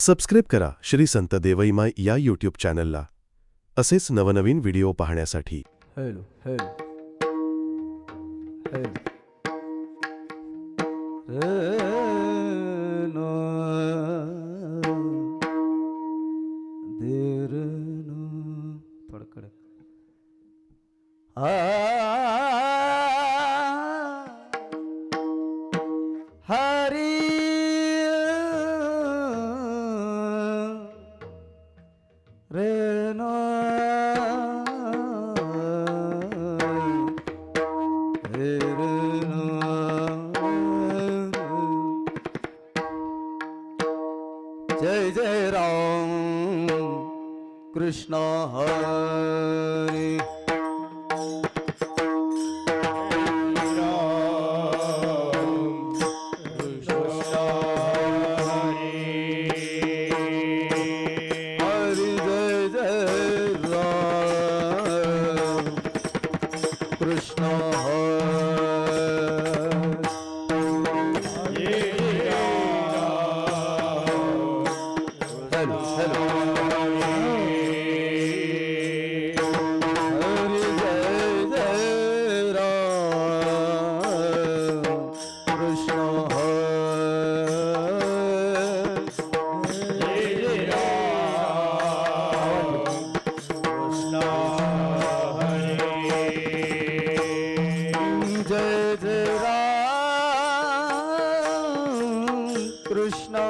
Subscribe करा श्री संत देवईमाई या YouTube चॅनलला असेच नवनवीन व्हिडिओ पाहण्यासाठी. हेलो हेलो हेलो नो देर नो पडकडे हरी रे नो जय जय राम कृष्ण हरी हरि जय जय राम कृष्ण कृष्ण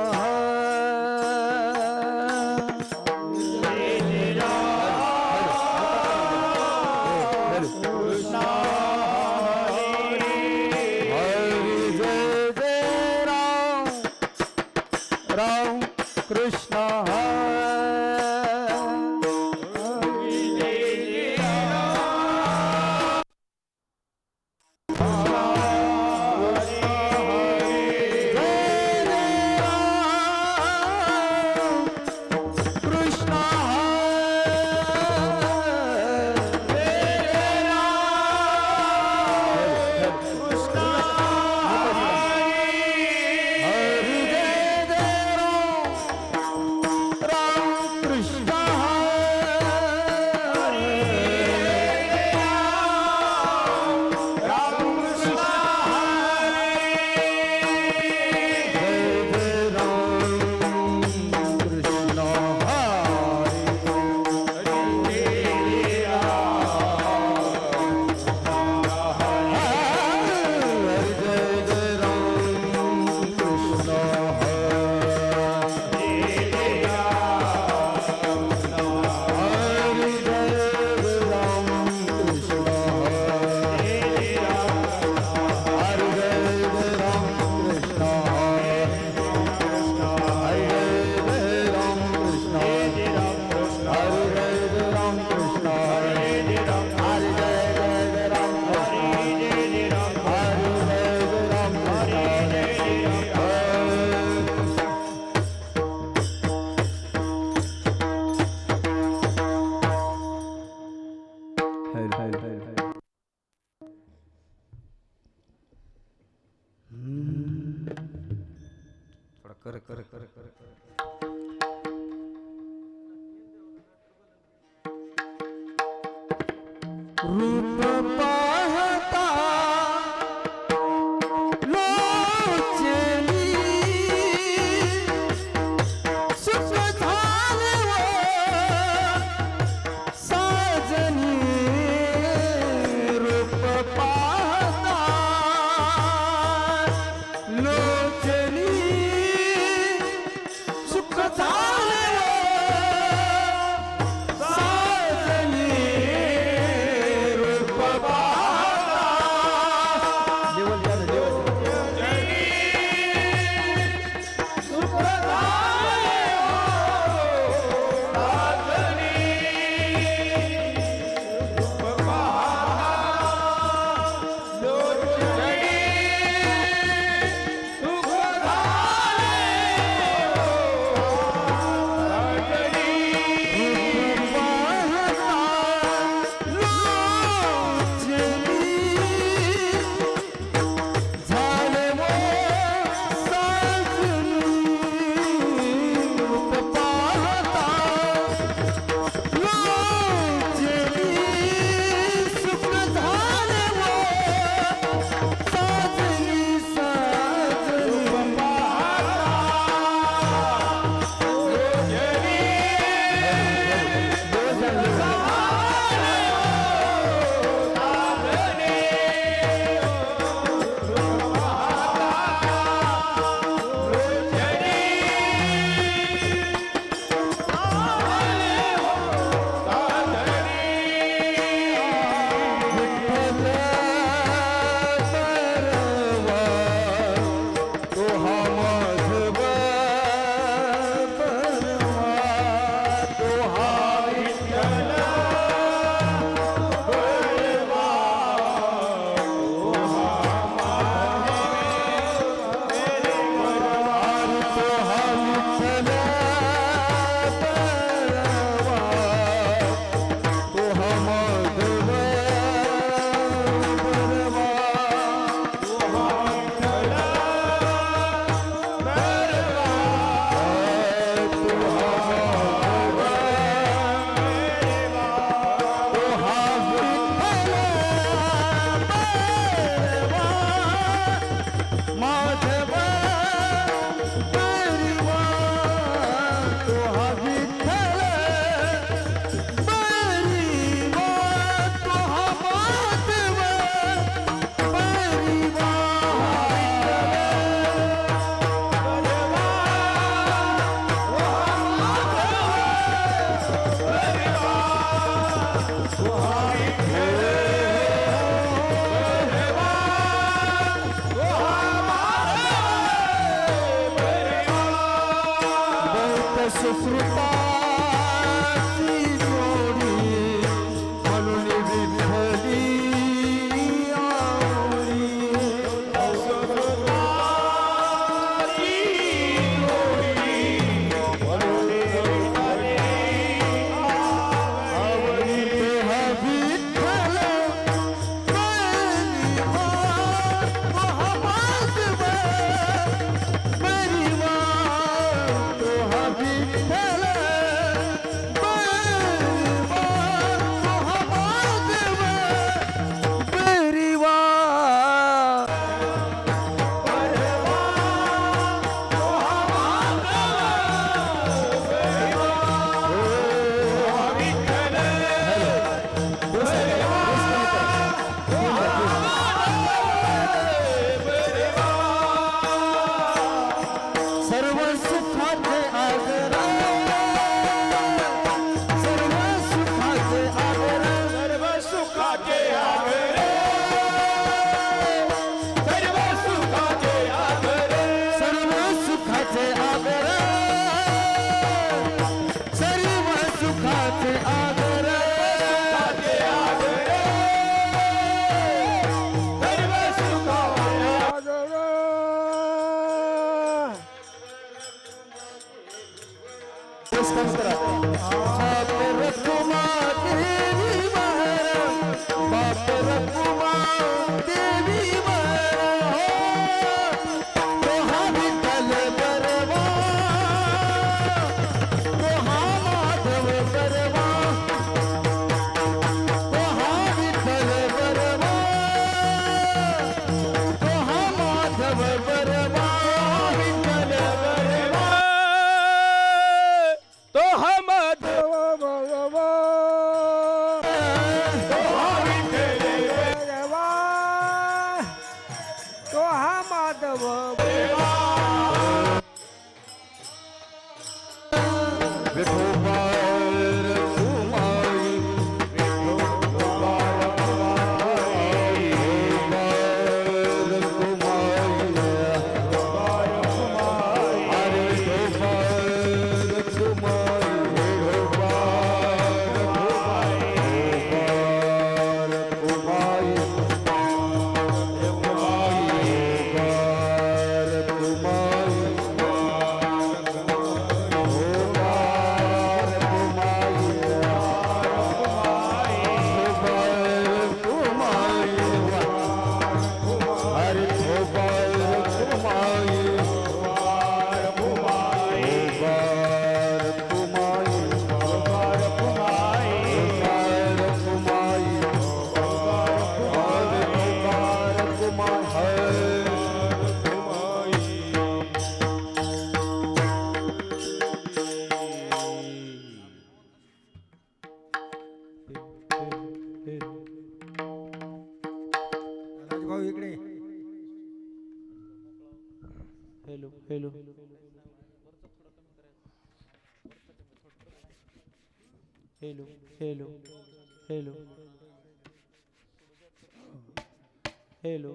राम कृष्ण सुश्रुताची जोडी म्हणून विठ्ठली आवडी. सुश्रुताची जोडी म्हणून विठ्ठली आवडी. तेव्हा विठ्ठल सर्व सुखाचे आगरा, सर्व सुखाचे आगरा, सर्व सुखाचे आगरे, सर्व सुखाचे आगरे, सर्व सुखाचे आगरे, सर्व सुखाचे आगरे, सर्व सुखाचे आगरे. बाप रखुमा देवी महारा, बाप रखुमा देवी महारा, तो हा विठ्ठल बरवा, तो हा माधव बरवा, तो हा विठ्ठल बरवा, तो हा माधव बरवा, विठ्ठल बरवा, तो हा माधव बरवा, तो हा विठ्ठल बरवा, तो हा माधव बरवा. विठोबार कुमारी, विठोबार कुमारी, विठोबार कुमारी, अरे विठोबार कुमारी, विठोबार कुमारी, राजभाऊ इकडे. Hello hello hello hello hello hello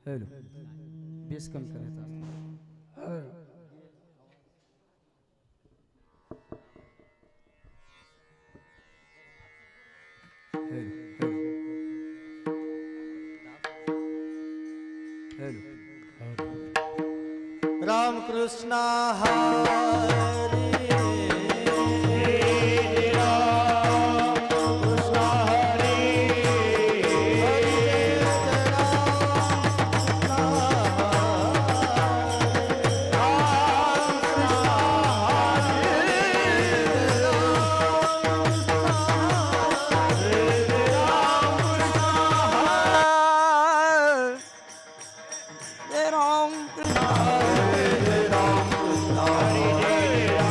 hello base कमी करायचा. Hello hello Ram Krishna Hari, Ram Krishna Hari, Hare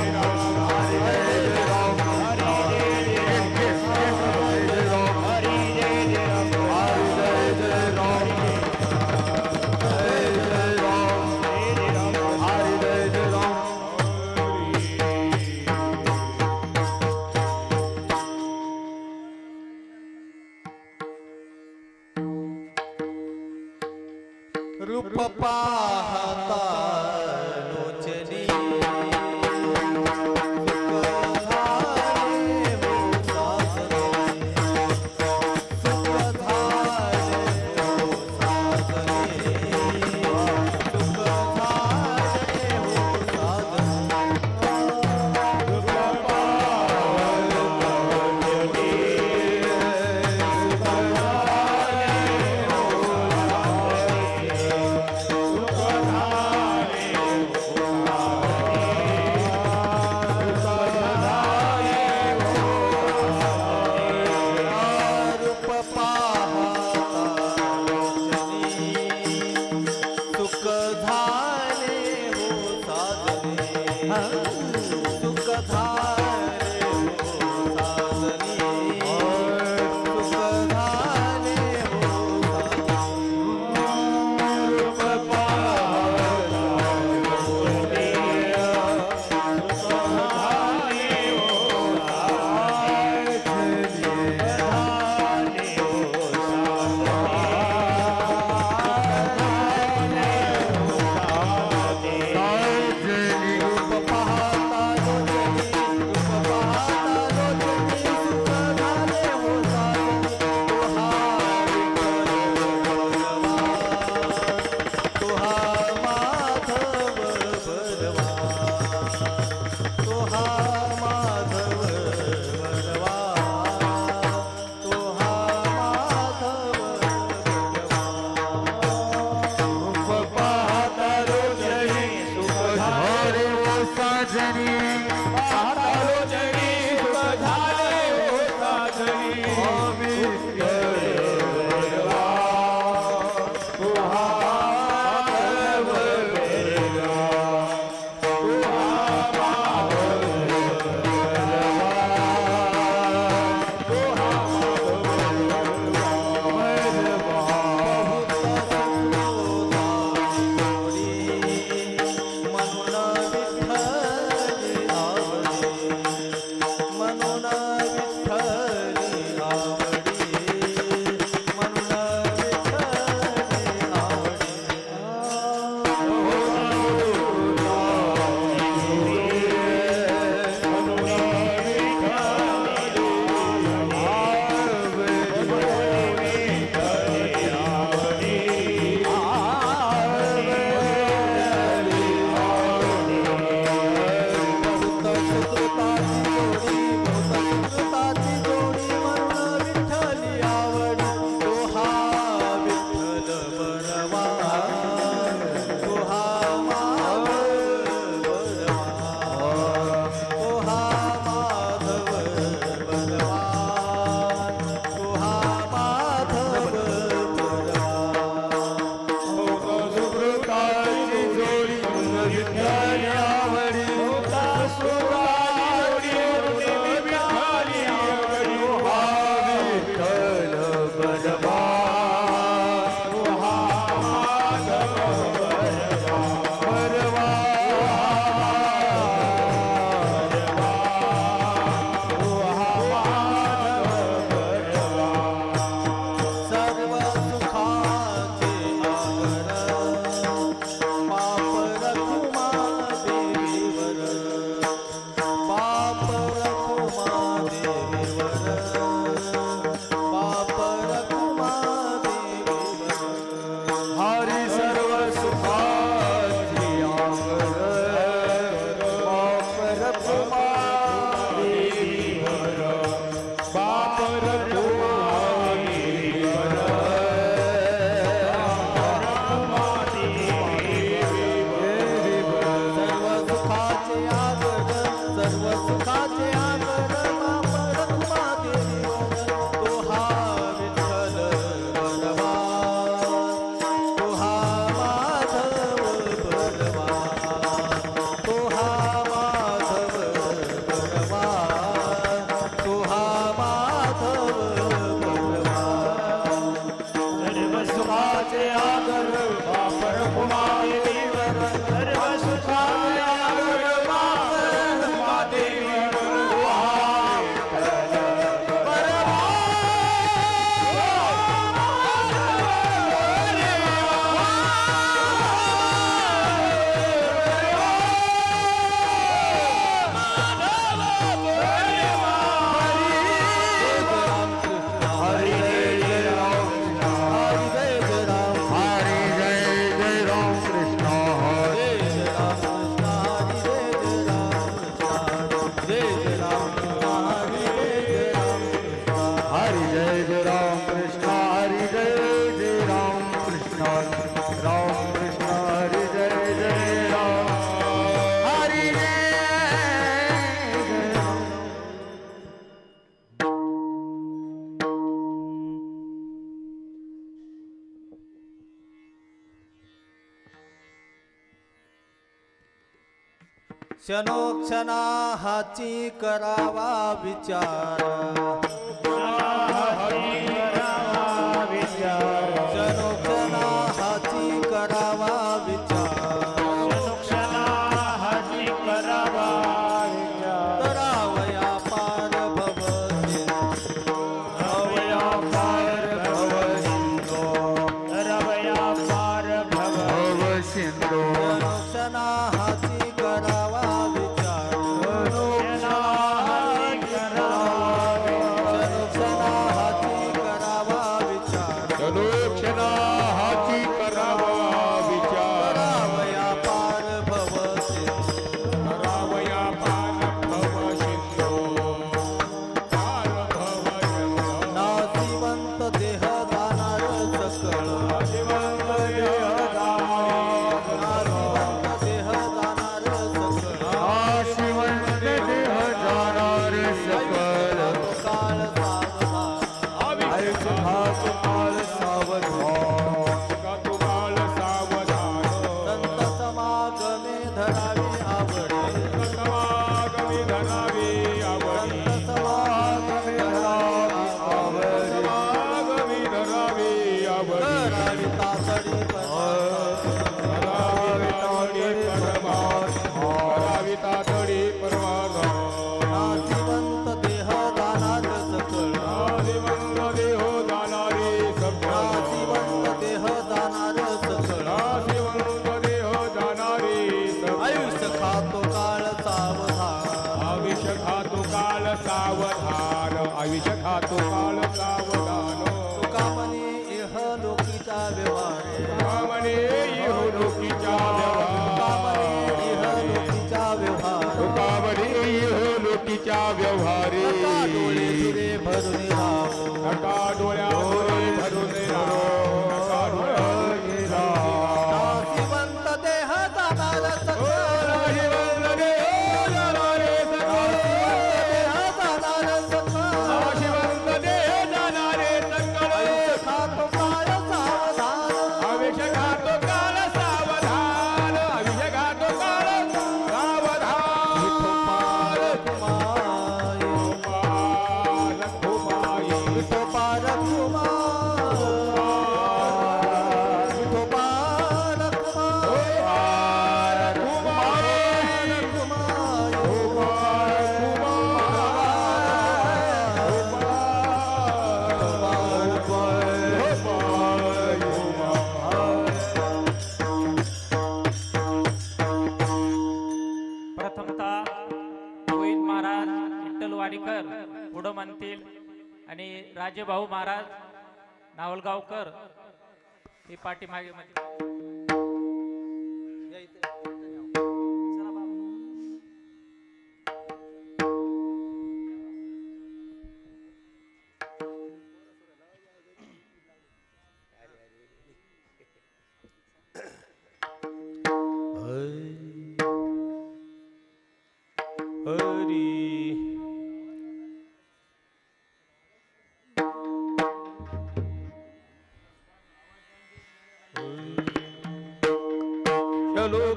सुख झाले हो साजनी सुख झाले हो रूप पहा क्षणोक्षणा हाची करावा विचार क्षणोक्षणा हाची करावा विचार तरावया पार भव क्षणोक्षणा हाची करावा विचार क्षणोक्षणा हाची करावा विचार तरावया पार भव नाशिवंत देह जाणार सकळ नाशिवंत देह जाणार सकळ काळ सावधान संत समागमे धरावी आवडे संत समागमे धरावी करावी तातडी नाशिवंत देह जाणार सकळ नाशिवंत देह जाणार सकळ आयुष्य खातो काळ सावधान आयुष्य खातो काळ सावधान तुका म्हणे इह लोकीचा व्यवहार तुका म्हणे इह लोकीचा व्यवहार नका डोळे दुरे भरून राहो नाशिवंत देह जाणार सकळ नाशिवंत देह जाणार सकळ आयुष्य खातो काळ सावधान विठोबा रखुमा प्रथमतः गोविंद महाराज विठ्ठल वाडीकर पुढं म्हणतील आणि राजेभाऊ महाराज नावलगावकर हे पाठीमागे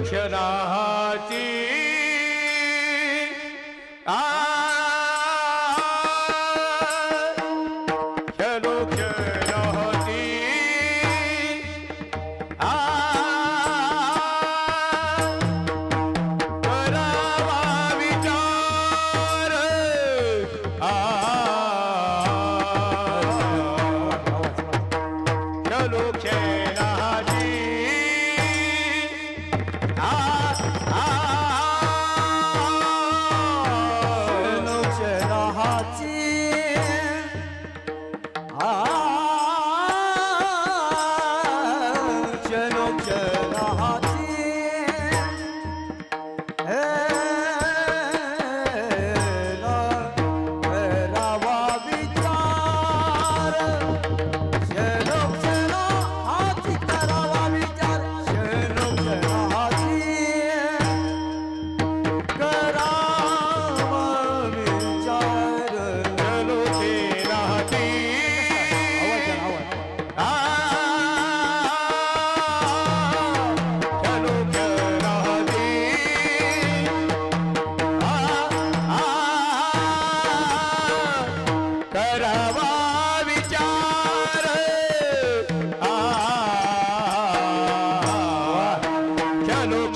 क्षणाची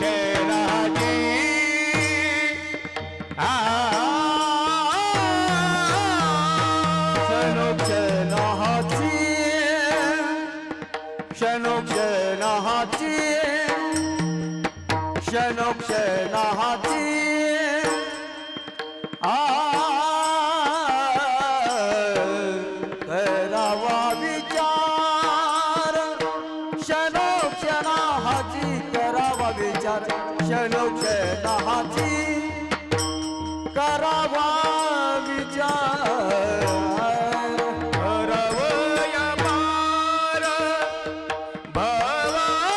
क्षणाची क्षणोक्षणाची क्षणोक्षणाची करावा विचार क्षणोक्षणाची करावा विचार क्षणोक्षणाची करावा विचार रवया पार भवादिनो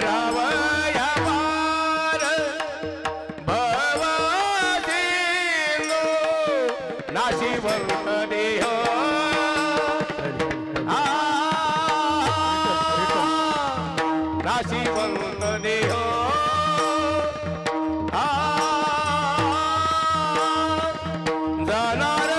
रवया पार भवादिनो नाशिवंत देह नाशिवंत देह जाणार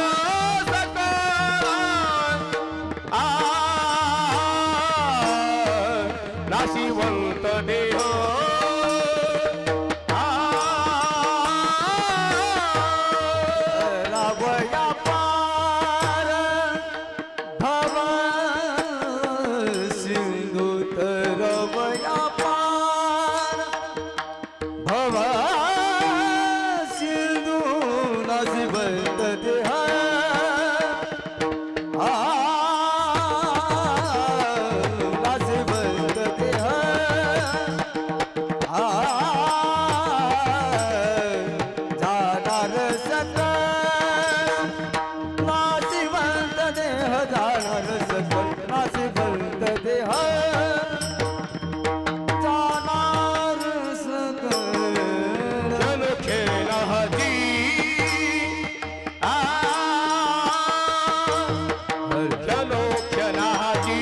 नाशिवंत देह रावया पार भव सिंधू तरवया पार भव सिंधू नसिबंत देह नसिबंत देह जाणार सकल नाशिवंत देह जाणार सकल नाशिवंत देह जाणार सकल क्षणोक्षणाची क्षणोक्षणाची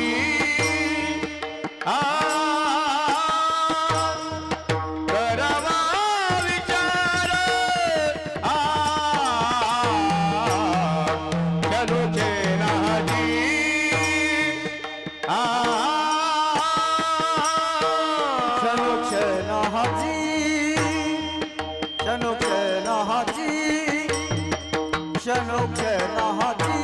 करावा विचार क्षणोक्षणाची क्षणोक्षणाची क्षणोक्षणाची क्षणोक्षणाची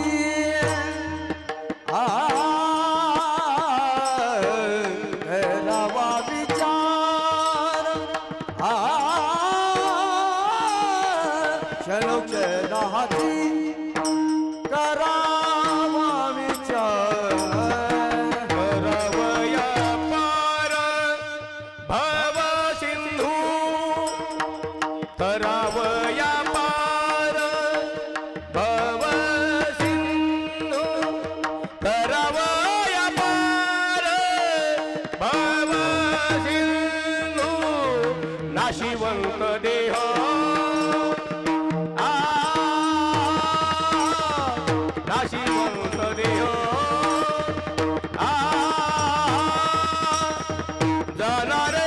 करावा विचार क्षणोक्षणाची करावा विचार रवया पार भव सिंधू तरावया पार भव सिंधू तरावया पार भव सिंधू नाशिवंत देह नाशिवंत देह जाणारे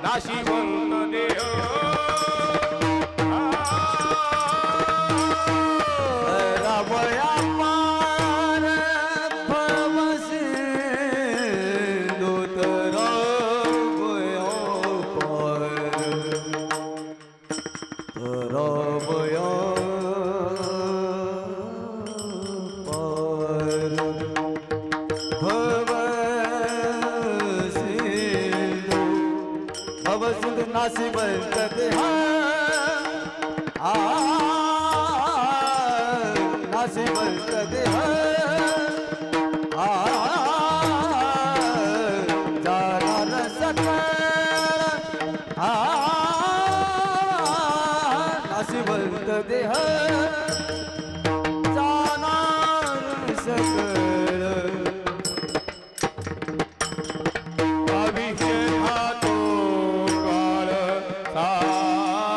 नाशिवंत देह रावया पार भव सिंधू तरवया पार तरवया पार भव सिंधू नाशिवंत देह नाशिवंत देह जाणार सकल नाशिवंत देह जाणार सकल अभिषेकातो काळ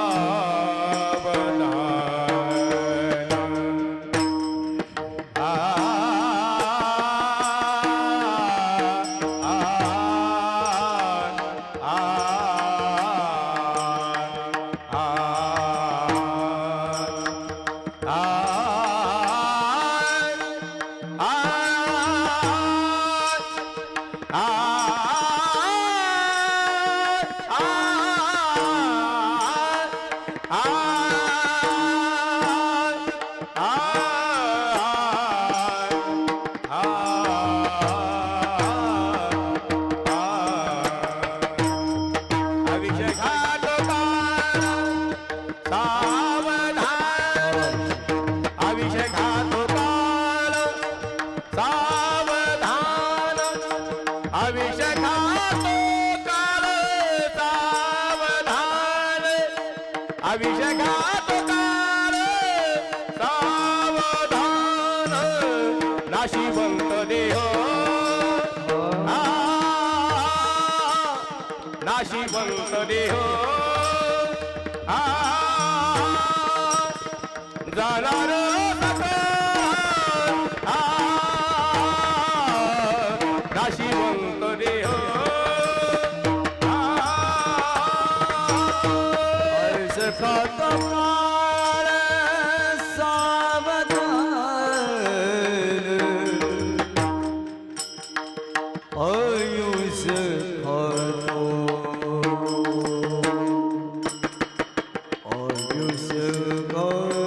अभिषेकात काळ सावधान नाशिवंत देह नाशिवंत देह जाणार नाशिवंत देह खात काळ सावधान आयुष खातो आयुष खातो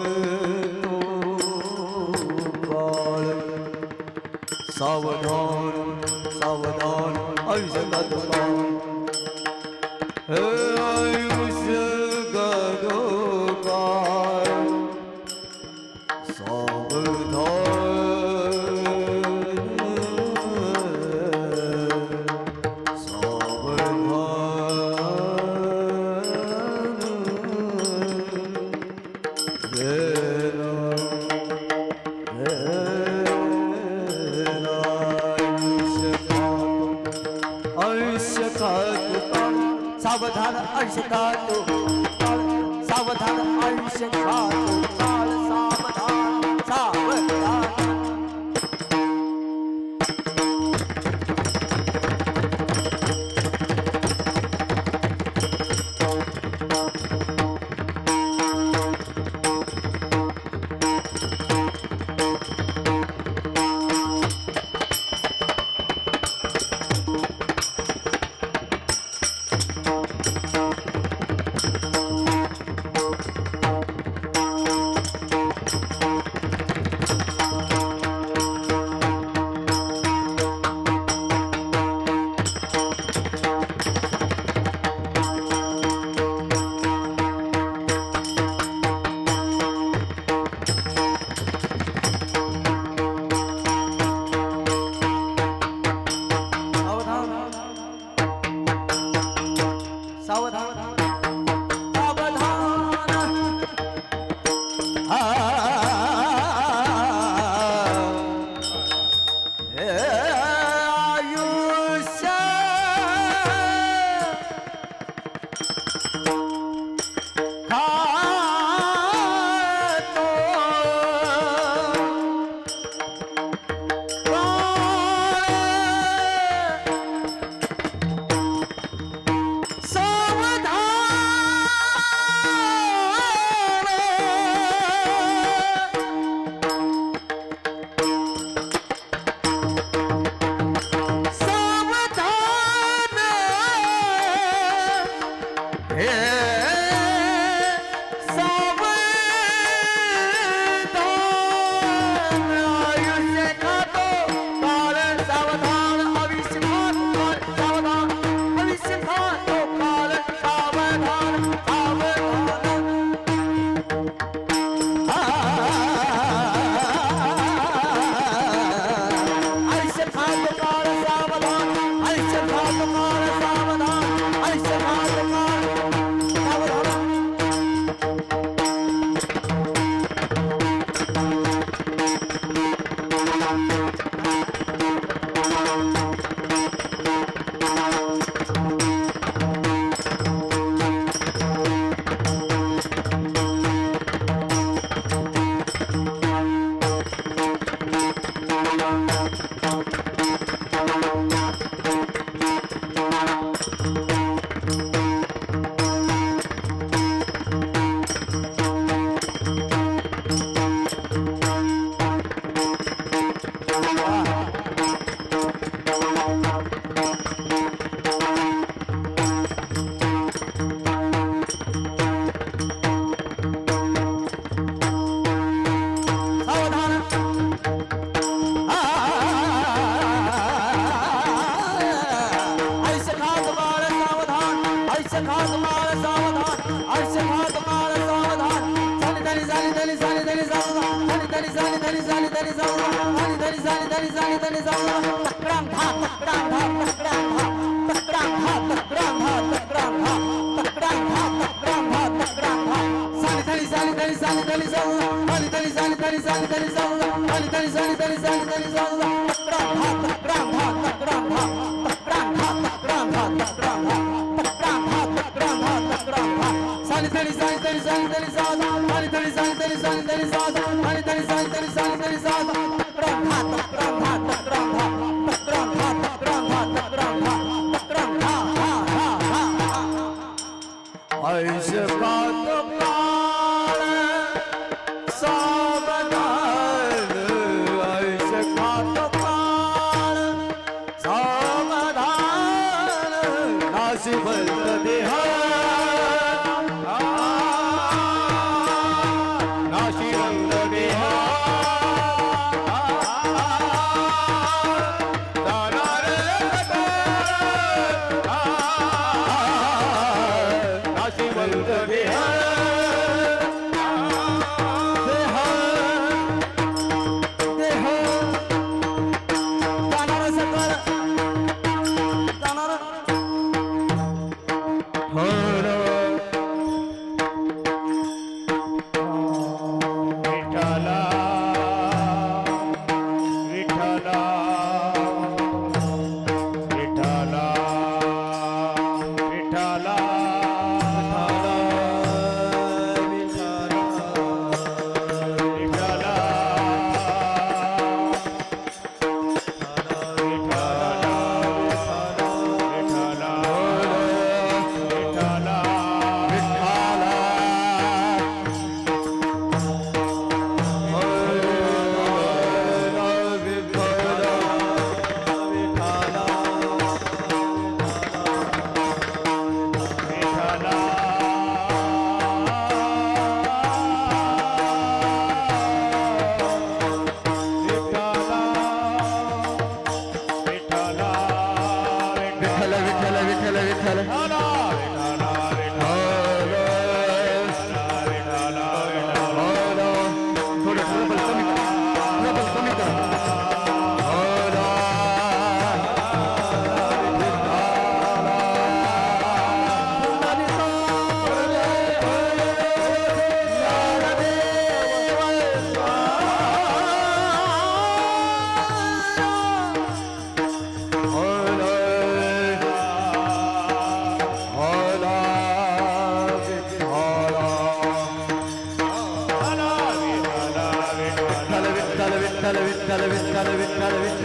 काळ सावधान सावधान आयुष खातो काळ आयुष गो काळ सावधान आयुष्य खातो काळ सावधान आयुष्य खातो काळ सावधान सावधान तनी सानी तनी सानी आणि तनी सानी तनी सानी तनी सानी आणि तनी सानी तनी सानी तनी सानी तक्राम हा तक्राम हा तक्राम हा तक्राम हा तक्राम हा तक्राम हा तक्राम हा तक्राम हा तक्राम हा सानी तनी सानी तनी सानी तनी सानी आणि तनी सानी तनी सानी तनी सानी आणि तनी सानी तनी सानी तनी सानी तक्राम हा तक्राम हा तक्राम हा तक्राम हा तक्राम हा तक्राम हा तक्राम हा हा हा हा ऐसे बात काळ सावधान ऐसे बात काळ सावधान नाशिवंत देह नाशिवंत देह जाणार नाशिवंत देह देह जाणार सकळ जाणार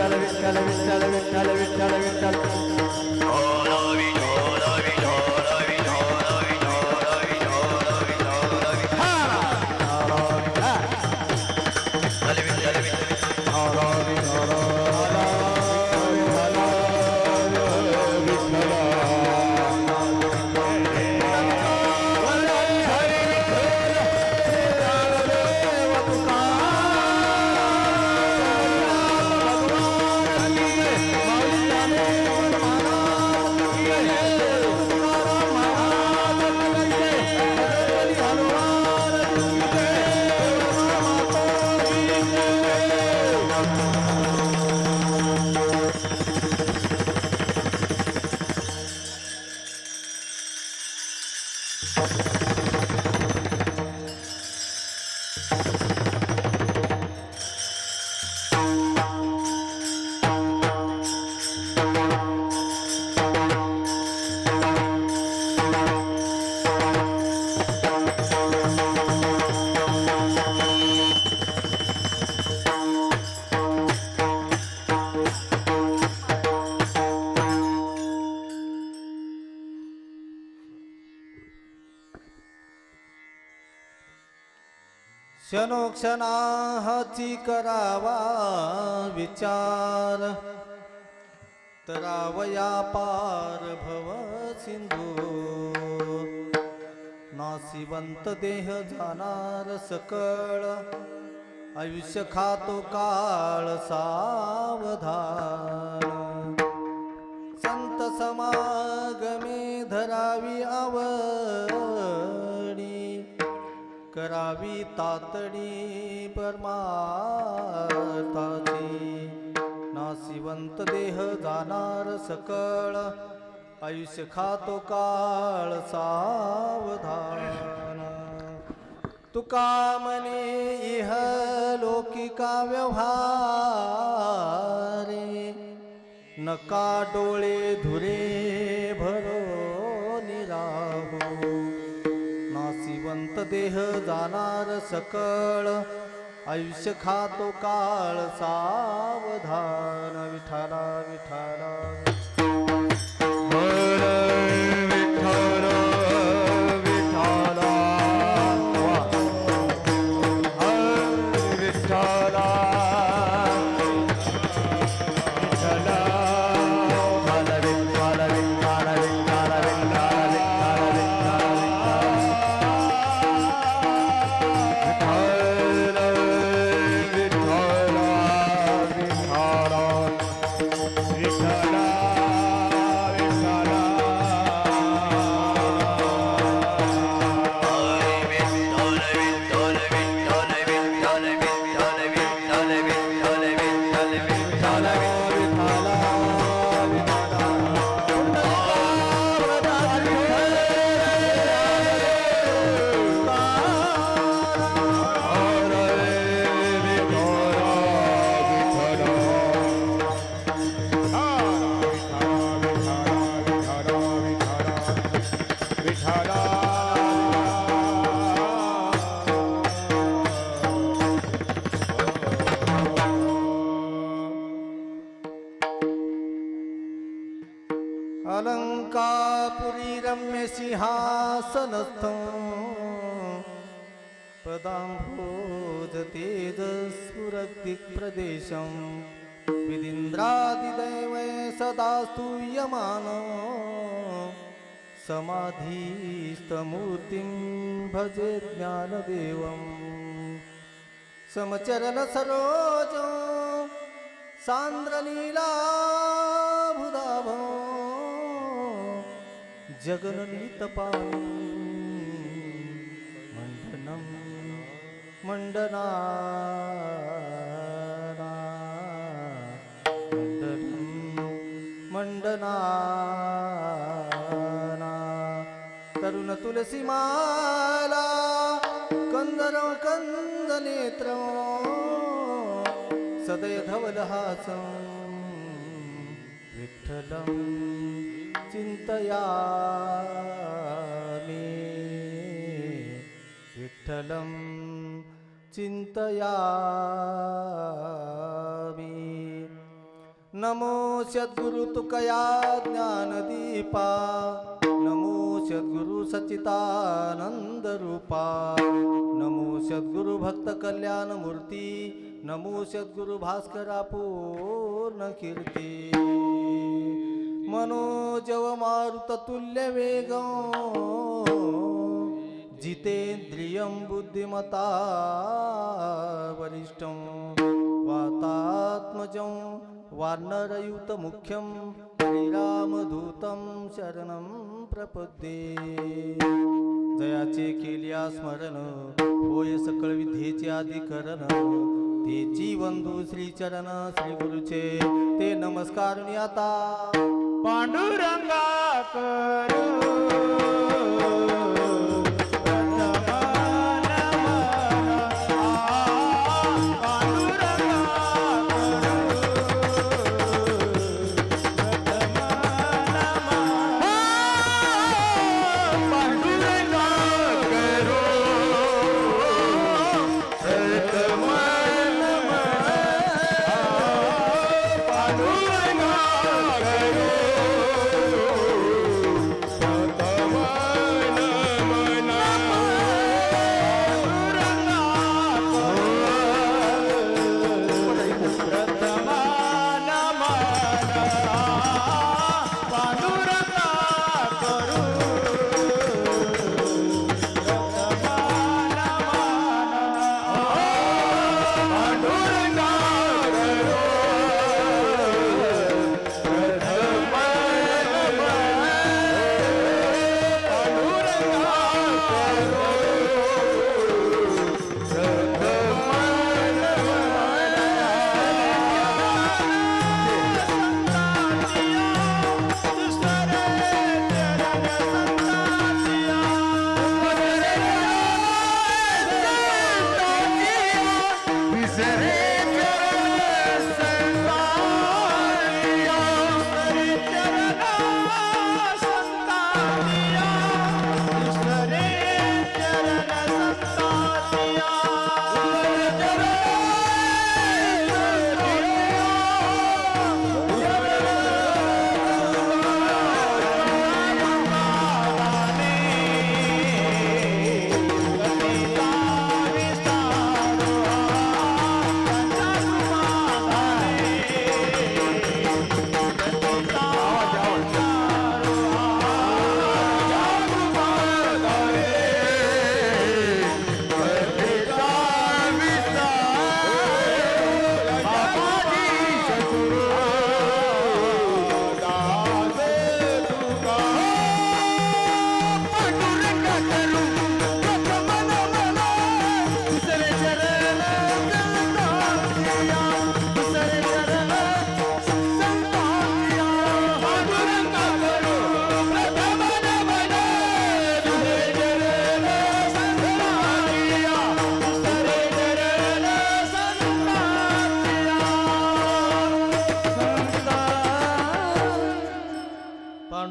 विठ्ठला विठ्ठला विठ्ठला विठ्ठला विठ्ठला क्षणोक्षणाची करावा विचार तरावया पार भव सिंधू नासिवंत देह जाणार सकळ आयुष्य खातो काळ सावधान संत समागमे धरावी आवडी करावी तातडी परमार्थाची नासिवंत देह जाणार सकळ आयुष्य खातो काळ सावधान तुका म्हणे इह लौकिका व्यवहारे नका डोळे धुरे भरो निराहो नासिवंत देह जाणार सकळ आयुष्य खातो काळ सावधान विठाला विठाला अलंकापुरी रम्य सिंहासनस्थं पदाम्भोज तेज स्फुरदिक्प्रदेशं विदिन्द्रादिदैवै सदा स्तूयमान समाधिस्थमूर्तिं भजे ज्ञानदेवं समचरण सरोज सान्द्रलीलाभुदाभं जगननीतपाणि मण्डनं मण्डनाना मण्डनाना तरुण तुलसीमाला कंदरं कंदनेत्रं सदय धवलहासं विठ्ठलं चिन्तयामि विठ्ठलं चिन्तयामि नमो सद्गुरु तुकया ज्ञानदीपा नमो सद्गुरु सच्चिदानंद रूपा नमो सद्गुरु भक्त कल्याण मूर्ती नमो सद्गुरु भास्करा पूर्ण कीर्ती मनोजव मारुत तुल्य वेगं जितेन्द्रियं बुद्धिमता वरिष्ठं वातात्मजं वानरयुत मुख्यं श्रीरामदूतं शरणं प्रपद्ये जयाचे केल्या स्मरण होय सकळ विद्येचे अधिकरण तेची वंदू श्री चरण श्री गुरुचे ते नमस्कार आता पांडुरंगा करू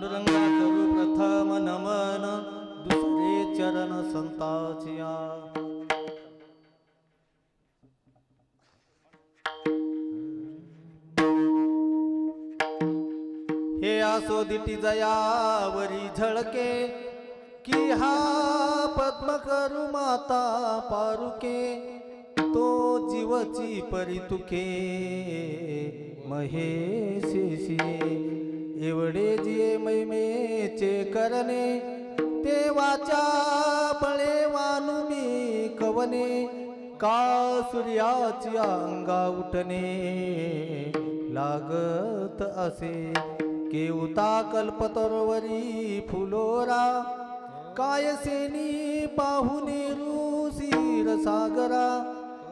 पांडुरंगा करू प्रथम नमन दुसरे चरण संताचिया हे आसोदिटी जयावरी झळके की हा पद्म करू माता पारुके तो जीवची परितुके महेशेशी एवढे जिये मैमेचे करणे ते वाचा बळे वानुनी कवने का सूर्याची अंगा उठणे लागत असे केवता कल्पतरोवरी फुलोरा कायसेनी पाहुने रुसीर सागरा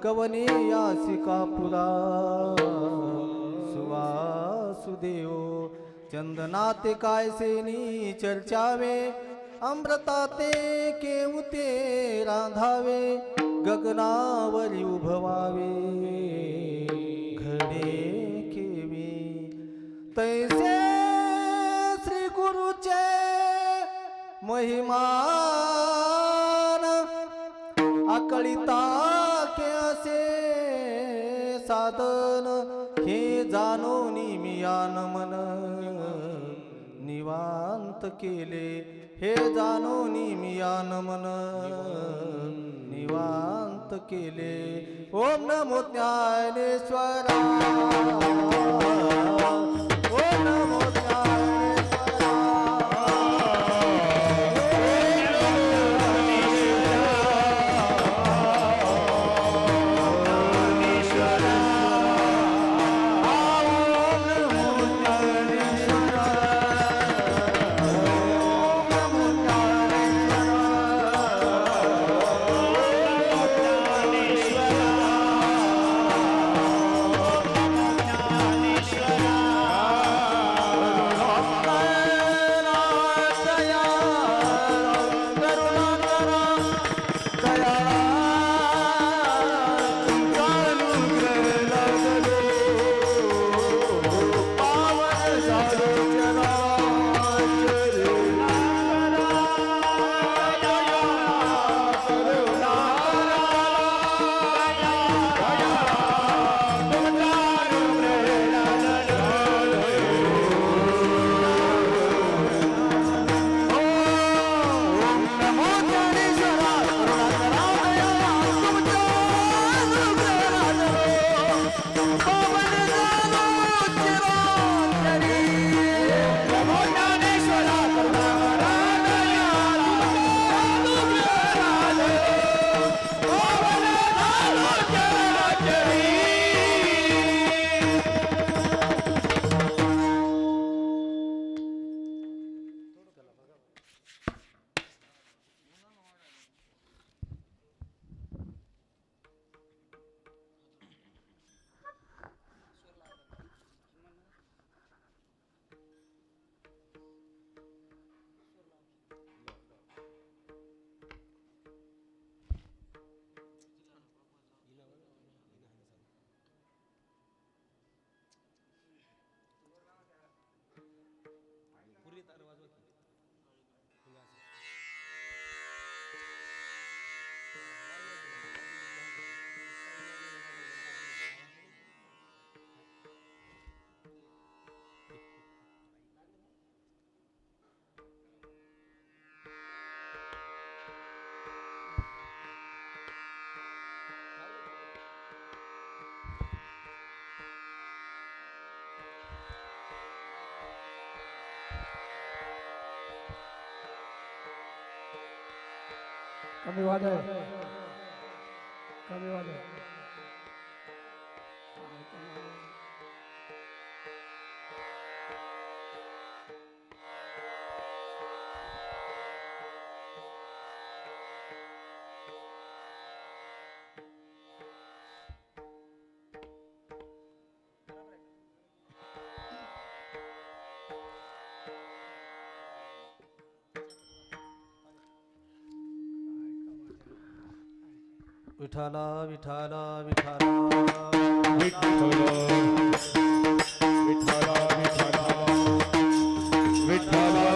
कवने यासिकापुरा सुवासुदेव चंदनाते कायसेनी चर्चावे अमृताते केवते राधावे गगनावरी उभवावे घडे केवी तैसे श्री गुरुचे महिमान आकळिता के असे साधन हे जाणोनी मियान मन निवांत केले हे जाणोनी मियान मन निवांत केले ओम नमो ज्ञानेश्वरा ओम नमो कमी वाजव कमी वाजव विठाला विठाला विठाला विठ्ठल विठ्ठल विठ्ठल विठ्ठल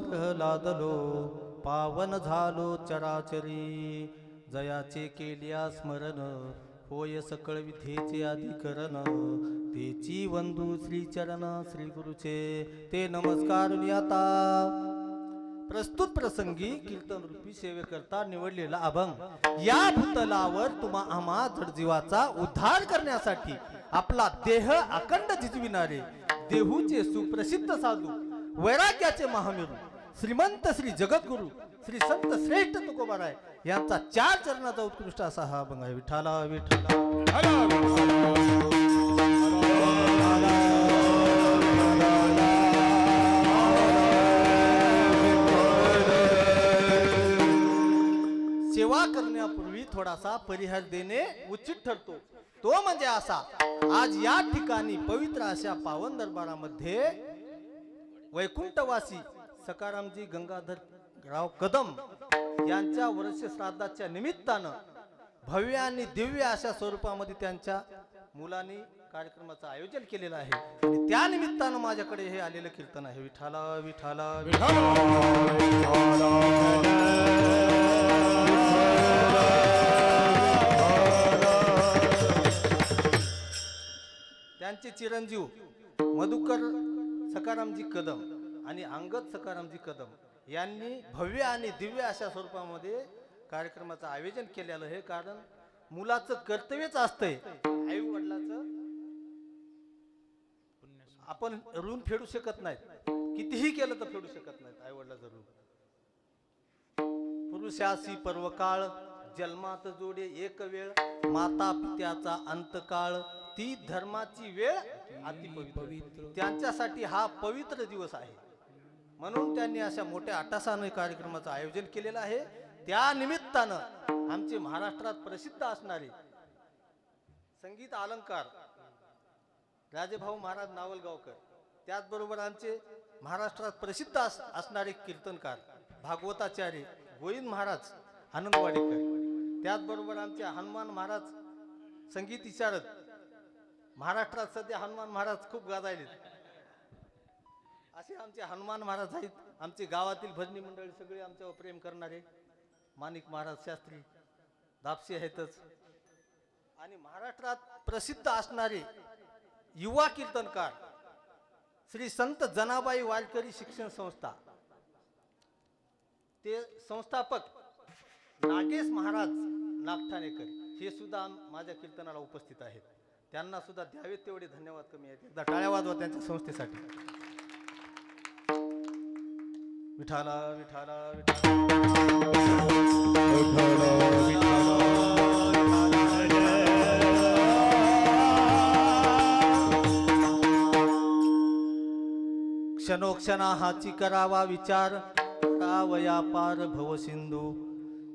प्रल्हादलो पावन झालो चराचरी जयाचे केल्या स्मरण होय सकळ विधेचे अधिकरण तेची वंदू श्री चरण श्री गुरुचे ते नमस्कार आता प्रस्तुत प्रसंगी कीर्तन रूपी सेवेकरता निवडलेला अभंग या भूतलावर तुम्हा आम्हा जडजीवाचा उद्धार करण्यासाठी आपला देह अखंड झिजविणारे देहूचे सुप्रसिद्ध साधू वैराग्याचे महामेरू श्रीमंत श्री जगद्गुरु श्री संत श्रेष्ठ तुकोबाराय यांचा 4 चरणाचा उत्कृष्ट असा हा अभंग आहे. विठाला विठाला सेवा करण्यापूर्वी थोडासा परिहार देणे उचित ठरतो. तो म्हणजे असा, आज या ठिकाणी पवित्र अशा पावन दरबारामध्ये वैकुंठवासी सकारामजी गंगाधरराव कदम यांच्या वर्ष श्राद्धाच्या निमित्तानं भव्य आणि दिव्य अशा स्वरूपामध्ये त्यांच्या मुलांनी कार्यक्रमाचं आयोजन केलेलं आहे आणि त्या निमित्तानं माझ्याकडे हे आलेलं कीर्तन आहे. विठाला विठाला त्यांचे चिरंजीव मधुकर सकारामजी कदम आणि अंगद सकारामजी कदम यांनी भव्य आणि दिव्य अशा स्वरूपामध्ये कार्यक्रमाचं आयोजन केलेलं आहे. कारण मुलाचं कर्तव्यच असतंय, आई वडिलाचं आपण ऋण फेडू शकत नाहीत, कितीही केलं तर फेडू शकत नाहीत आई वडिलाचं ऋण. पुरुषासी पर्वकाळ जन्मात जोडे एक वेळ माता पित्याचा अंतकाळ ती धर्माची वेळ अति पवित्र. त्यांच्यासाठी हा पवित्र दिवस आहे म्हणून त्यांनी अशा मोठ्या अट्टासाने कार्यक्रमाचं आयोजन केलेलं आहे. त्या निमित्तानं आमचे महाराष्ट्रात प्रसिद्ध असणारे संगीत अलंकार राजेभाऊ महाराज नावलगावकर, त्याचबरोबर आमचे महाराष्ट्रात प्रसिद्ध असणारे कीर्तनकार भागवताचार्य गोविंद महाराज आनंदवाडीकर, त्याचबरोबर आमचे हनुमान महाराज संगीत विशारद. महाराष्ट्रात सध्या हनुमान महाराज खूप गाजायले असे आमचे हनुमान महाराज आहेत. आमचे गावातील भजनी मंडळी सगळे आमच्यावर प्रेम करणारे माणिक महाराज शास्त्री दापसे आहेतच. आणि महाराष्ट्रात प्रसिद्ध असणारे युवा कीर्तनकार श्री संत जनाबाई वारकरी शिक्षण संस्था, ते संस्थापक नागेश महाराज नागठाणेकर हे सुद्धा माझ्या कीर्तनाला उपस्थित आहेत. त्यांना सुद्धा द्यावेत तेवढे धन्यवाद कमी आहेत. एकदा टाळ्या वाजवा त्यांच्या संस्थेसाठी. विठाला विठाला क्षणोक्षणा हाची करावा विचार करावया पार भव सिंधू.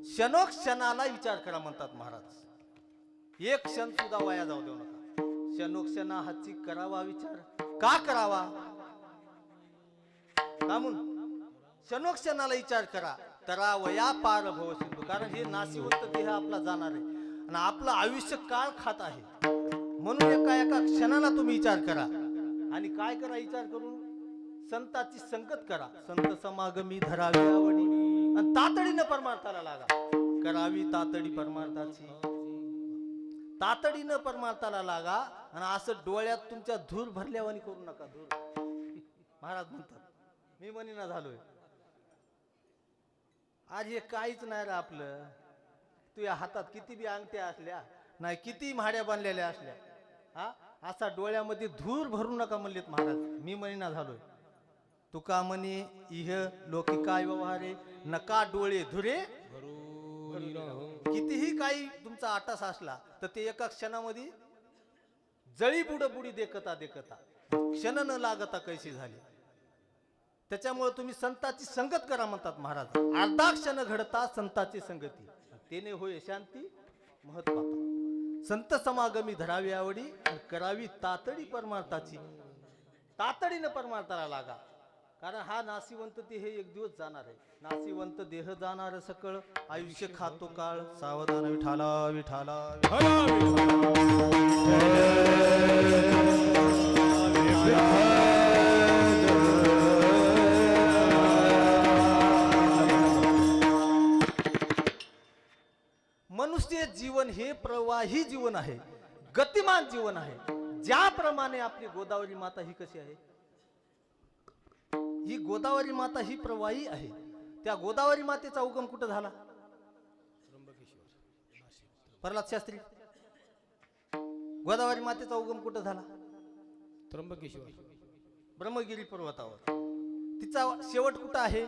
क्षणोक्षणाला विचार करा म्हणतात महाराज. एक क्षण सुद्धा वाया जाऊ देऊ नका. क्षणोक्षणा हाची करावा विचार. का करावा? का म्हणून क्षणोक्षणाला विचार करा. तरावया पार भव सिंधू. कारण हे नाशिवंत देह आपला जाणार आहे आणि आपलं आयुष्य काळ खात आहे. म्हणून एका एका क्षणाला तुम्ही विचार करा. आणि काय करा विचार करून? संतांची संगत करा. संत समागमी धरावी आवडी आणि तातडीनं परमार्थाला लागा. करावी तातडी परमार्थाची. तातडीनं परमार्थाला लागा आणि असं डोळ्यात तुमच्या धूर भरल्यावानी करू नका. धूर महाराज म्हणतात मी म्हणीना झालोय. आज हे काहीच नाही रे आपलं. तुझ्या हातात किती बी अंगठ्या असल्या नाही, किती महाड्या बांधलेल्या असल्या, हा असा डोळ्यामध्ये धूर भरू नका म्हणलेत महाराज. मी म्हणीना झालोय. तुका म्हणे इह लोकी काय व्यवहारे नका डोळे धुरे. कितीही काही तुमचा आटास असला तर ते एका क्षणामध्ये जळी बुडी देखता देखता क्षण न लागता कैसी झाली. त्याच्यामुळे तुम्ही संतांची संगत करा म्हणतात महाराज. अर्धा क्षण घडता संतांची संगती तेने होय शांती महत्वाता. संत समागमी धरावी आवडी करावी तातडी परमार्थाची. तातडीनं परमार्थाला लागा. कारण हा नाशिवंत देह एक दिवस जाणार आहे. नाशिवंत देह जाणार सकळ आयुष्य खातो काळ. सावधान विठाला विठाला जीवन हे प्रवाही जीवन आहे, गतिमान जीवन आहे. ज्याप्रमाणे आपली गोदावरी माता ही कशी आहे, ही गोदावरी माता ही प्रवाही आहे. त्या गोदावरी मातेचा उगम कुठं झाला? प्रल्हाद शास्त्री, गोदावरी मातेचा उगम कुठं झाला? त्र्यंबकेश्वर. ब्रह्मगिरी पर्वतावर. तिचा शेवट कुठं आहे?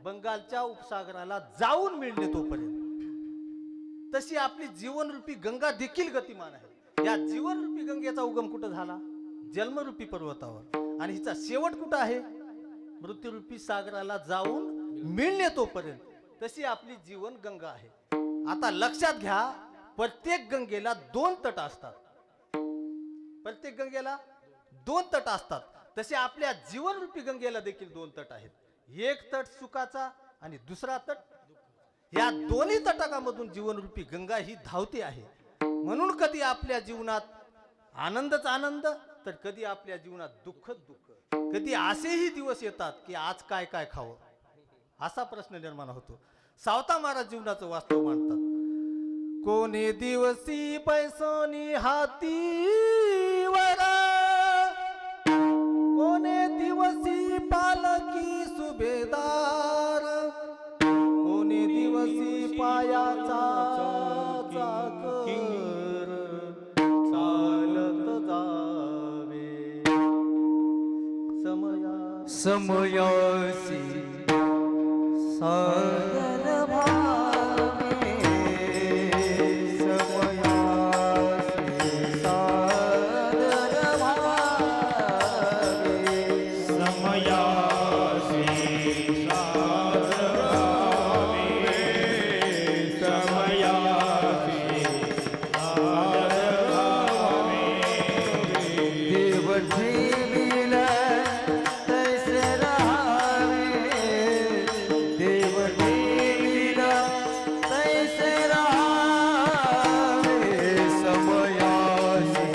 बंगालच्या उपसागराला जाऊन मिळणे तोपर्यंत. तशी आपली जीवनरूपी गंगा देखील गतिमान आहे. या जीवनरूपी गंगेचा उगम कुठं झाला? जन्मरूपी पर्वतावर. आणि हिचा शेवट कुठं आहे? मृत्यूरूपी सागराला जाऊन मिळणे तोपर्यंत. तशी आपली जीवन गंगा आहे. आता लक्षात घ्या, प्रत्येक गंगेला 2 तट असतात. प्रत्येक गंगेला 2 तट असतात. तसे आपल्या जीवनरूपी गंगेला देखील 2 तट आहेत. एक तट सुखाचा आणि दुसरा तट. या दोन्ही तटाकामधून जीवनरूपी गंगा ही धावते आहे. म्हणून कधी आपल्या जीवनात आनंदच आनंद, तर कधी आपल्या जीवनात दुःखच दुःख. कधी असेही दिवस येतात की आज काय काय खावं असा प्रश्न निर्माण होतो. सावता महाराज जीवनाचं वास्तव मांडतात. कोणी दिवसी पैसोनी हाती वरा, कोणे दिवसी पालकी सुभेदार, कोणी दिवसी पायाचा चाकर चालत जावे. समयासी सागर भावे, समयासी सागर भावे, समयासी सादर भावे, समयासी सादर भावे. देव ठेविल तैसे राहावे, देव ठेविल तैसे राहावे. समयासी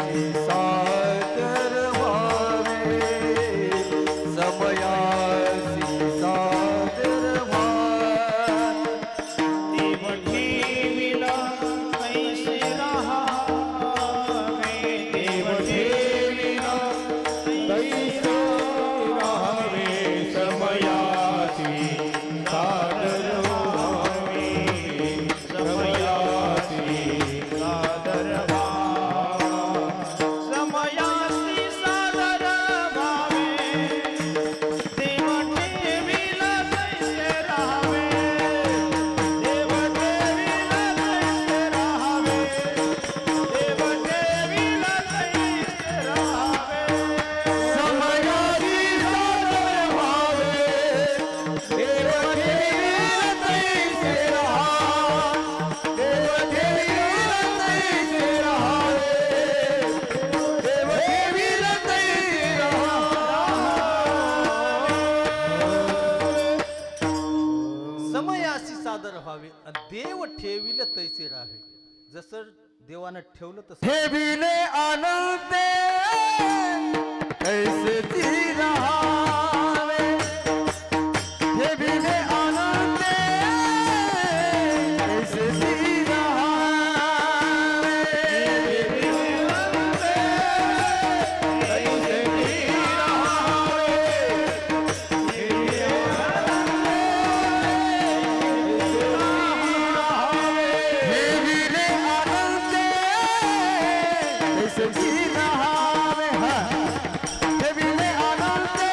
सागर भावे, समयासी सागर भावे. देव ठेविला तैसे राहावे, देव ठेविला तैसे राहावे. समयासी सादर भावे, समयासी सादर भावे, समयासी सादर भावे. देव ठेविला तैसे राहावे, देव ठेविला तैसे राहावे, देव ठेविला तैसे राहावे. समयासी सागर भावे, देव ठेविल तैसे राहावे, देव ठेविल तैसे राहावे, देव ठेविल तैसे राहावे. समयासी सादर व्हावे आणि देव ठेविल तैसे राहावे. जसं देवानं ठेवलं तसं ठेविले आनंदे तैसे ती राहावे, ठेविले आनंदे तैसे ती राहावे, तैसे ती ठेविले आनंदे तैसे ती राहावे. ठेविले आनंदे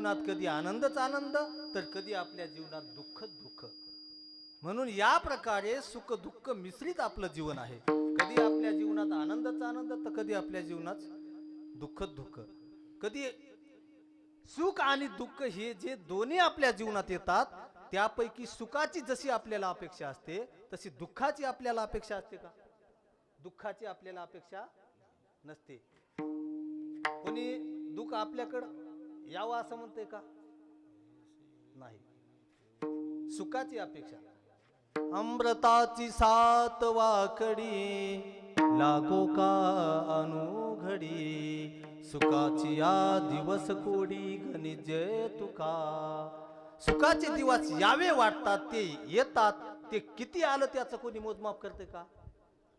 जीवनात कधी आनंदच आनंद तर कधी आपल्या जीवनात दुःखच दुःख. म्हणून या प्रकारे सुख दुःख मिश्रित आपलं जीवन आहे. कधी आपल्या जीवनात आनंदच आनंद तर कधी आपल्या जीवनात दुःखच दुःख. कधी सुख आणि दुःख हे जे दोन्ही आपल्या जीवनात येतात त्यापैकी सुखाची जशी आपल्याला अपेक्षा असते तशी दुःखाची आपल्याला अपेक्षा असते का? दुःखाची आपल्याला अपेक्षा नसते. कोणी दुःख आपल्याकडं यावं असं म्हणते का? नाही. सुखाची अपेक्षा. अमृताची सात वाकडी लागो का अनुघडी सुखाची या दिवस कोडी गणिजय तुका. सुखाचे दिवस यावे वाटतात ते येतात, ते किती आलं त्याचं कोणी मोजमाप करते का?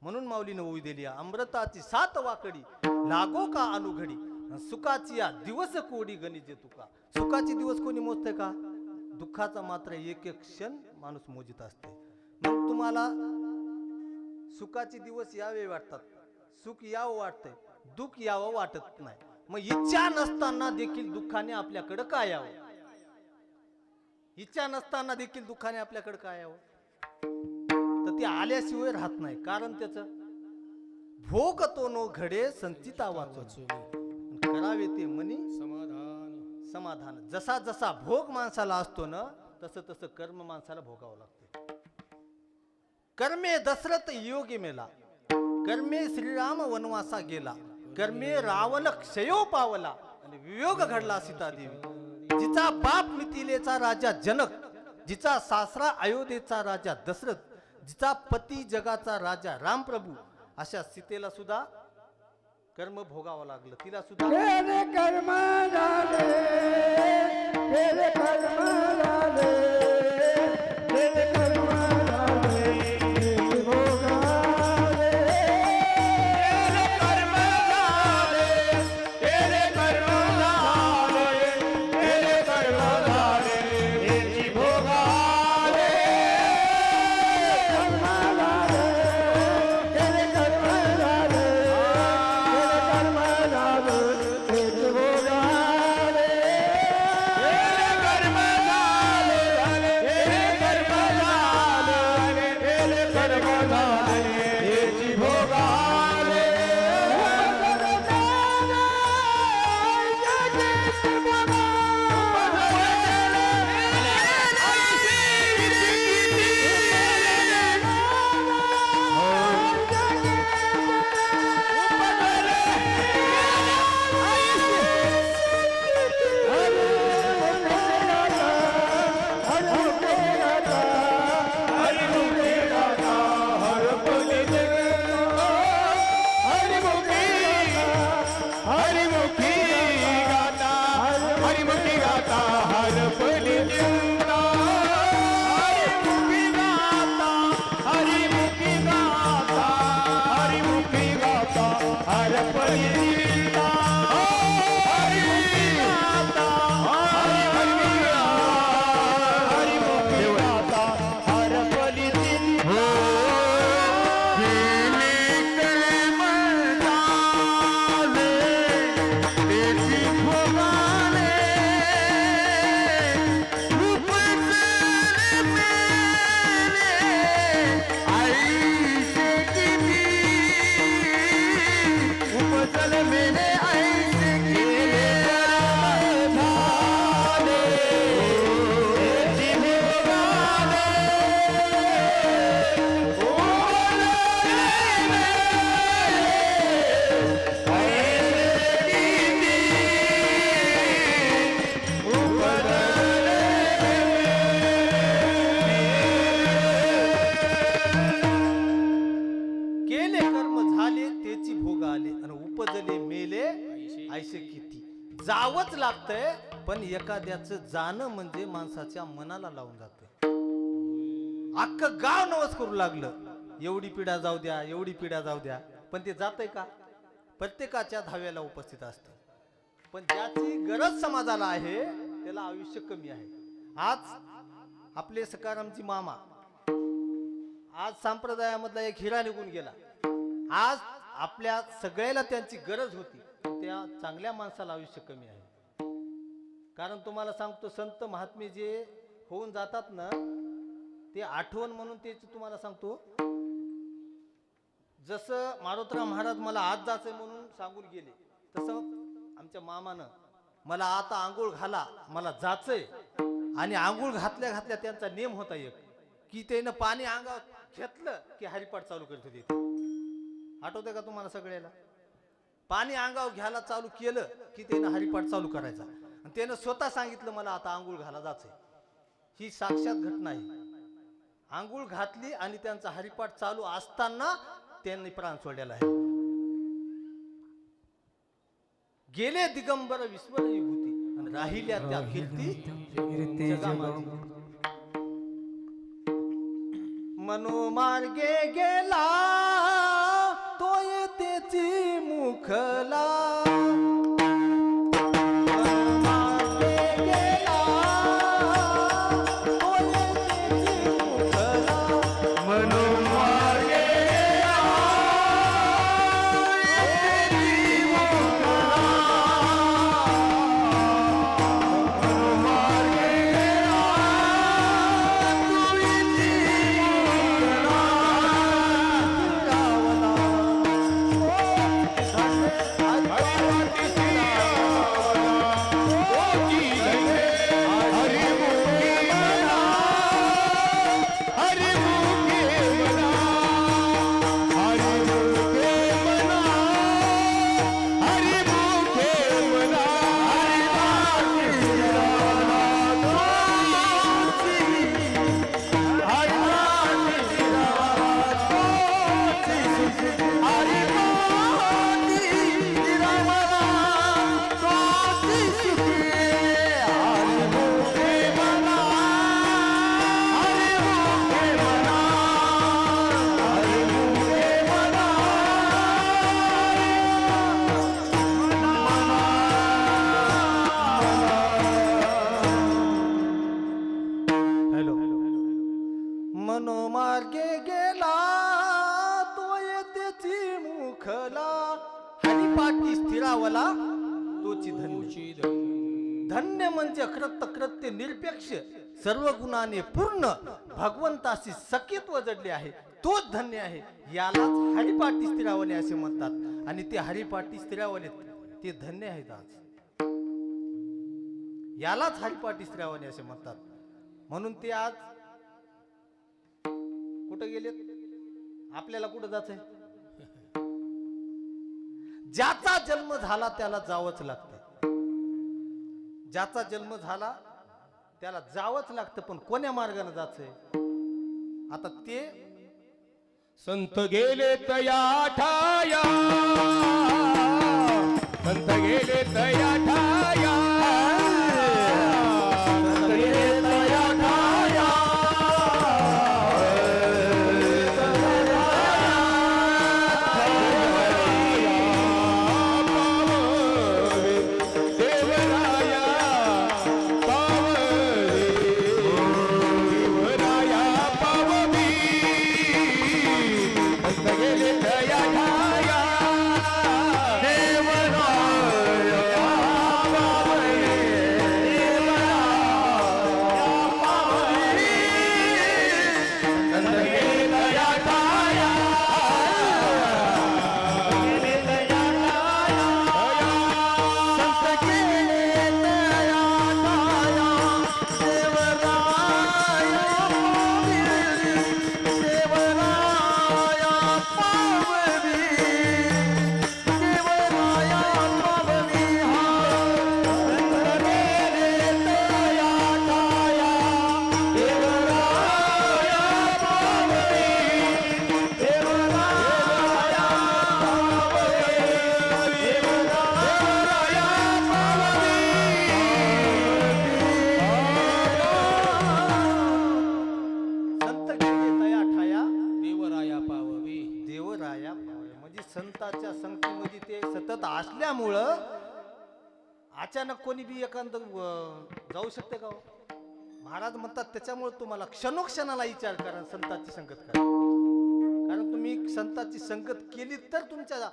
म्हणून माऊलीने ओवी दिली अमृताची सात वाकडी लागो का अनुघडी सुखाची या दिवस कोडी गणिजय तुका. सुखाचे दिवस कोणी मोजते का? दुःखाचा मात्र एक एक क्षण माणूस मोजित असते. मग तुम्हाला सुखाचे दिवस यावे वाटतात, सुख यावं वाटतंय, दुःख यावं वाटत नाही. मग इच्छा नसताना देखील दुःखाने आपल्याकडे काय यावं? इच्छा नसताना देखील दुःखाने आपल्याकडे काय यावं? तर ते आल्याशिवाय राहत नाही. कारण त्याच भोग तो नो घडे संचिता वाचून करावे ते मनी समाधान. जसा जसा भोग माणसाला असतो ना तसं तसं कर्म माणसाला भोगावं लागते. कर्मे दशरथ योगी मेला, कर्मे श्रीराम वनवासा गेला, कर्मे रावण क्षयो पावला आणि वियोग घडला सीता देवी. जिचा बाप मिथिलेचा राजा जनक, जिचा सासरा अयोध्येचा राजा दशरथ, जिचा पती जगाचा राजा रामप्रभू, अशा सीतेला सुद्धा कर्म भोगावं लागलं. तिला सुद्धा तेरे कर्म झाले, तेरे कर्म झाले, तेरे कर्म झाले, तेरे भोगाले. तेरे कर्म झाले, तेरे कर्म झाले, तेरे कर्म झाले, हेची भोगाले. कर्म झाले, तेरे कर्म झाले, तेरे कर्म झाले, तेरे भोगाले. तेरे कर्म झाले, तेरे कर्म झाले, तेरे कर्म झाले, हेची भोगाले. हरिमुखी गाता, हरिमुखी गाता, हर पली जिंदा. हरिमुखी गाता, हरिमुखी गाता, हरिमुखी गाता, हर पली जिंदा. हरिमुखी गाता, हरिमुखी गाता, हरिमुखी गाता, हर पली जिंदा. केले कर्म झाले त्याची भोग आले आणि उपजले मेले ऐसे किती. जावंच लागतंय पण एखाद्याचं जाणं म्हणजे माणसाच्या मनाला लावून जाते. अख्खं गाव नवस करू लागलं, एवढी पिढा जाऊ द्या, एवढी पिढा जाऊ द्या, पण ते जातंय का? प्रत्येकाच्या धाव्याला उपस्थित असतं. पण ज्याची गरज समाजाला आहे त्याला आयुष्य कमी आहे. आज आपले सकारामजी मामा, आज संप्रदायामधला एक हिरा निघून गेला. आज आपल्या सगळ्याला त्यांची गरज होती, त्या चांगल्या माणसाला आयुष्य कमी आहे. कारण तुम्हाला सांगतो संत महात्मे जे होऊन जातात ना ते आठवण म्हणून त्याची तुम्हाला सांगतो. जसं मारुतराव महाराज मला आज जायचंय म्हणून सांगून गेले, तसं आमच्या मामानं मला आता आंघोळ घाला मला जायचंय, आणि आंघोळ घातल्या घातल्या त्यांचा नेम होता एक की त्यानं पाणी अंगावर घेतलं की हरिपाठ चालू करत होते. आठवतंय का तुम्हाला सगळ्याला? पाणी अंगावर घ्यायला चालू केलं की त्यानं हरिपाठ चालू करायचा, आणि त्यानं स्वतः सांगितलं मला आता आंघोळ घाला जायचंय. ही साक्षात घटना आहे. आंघोळ घातली आणि त्यांचा हरिपाठ चालू असताना त्यांनी प्राण सोडलेला आहे. गेले दिगंबर विश्वर विभूती आणि राहिल्या त्या कीर्ती जगामाती. मनोमार्गे गेला तो येतेची मुखला. मनोमार्गे गेला तो येतेची मुखला. मनोमार्गे मनोमार्गे गेला तो येतेची मुखला. हरिपाठी स्थिरावला तोची धन्य. धन्य म्हणजे कृत्य निरपेक्ष सर्व गुणाने पूर्ण भगवंताशी सखीत्व जडले आहे, तोच धन्य आहे. यालाच हरिपाठी स्थिरावले असे म्हणतात, आणि ते हरिपाठी स्थिरावले ते धन्य आहेत. आज यालाच हरिपाठी स्थिरावले असे म्हणतात. म्हणून ते आज कुठं गेलेत? आपल्याला कुठं जायचंय? ज्याचा जन्म झाला त्याला जावंच लागतं. ज्याचा जन्म झाला त्याला जावंच लागतं, पण कोण्या मार्गाने जायचंय? आता ते संत गेले तया ठाया, संत गेले तया ठाया, संत गेले तया ठाया. संतांच्या संगतीमध्ये ते सतत असल्यामुळं अचानक कोणी बी एखाद जाऊ शकते का हो? महाराज म्हणतात त्याच्यामुळे तुम्हाला क्षणोक्षणाला विचार करा, संतांची संगत करा. कारण तुम्ही संतांची संगत केली तर तुमच्या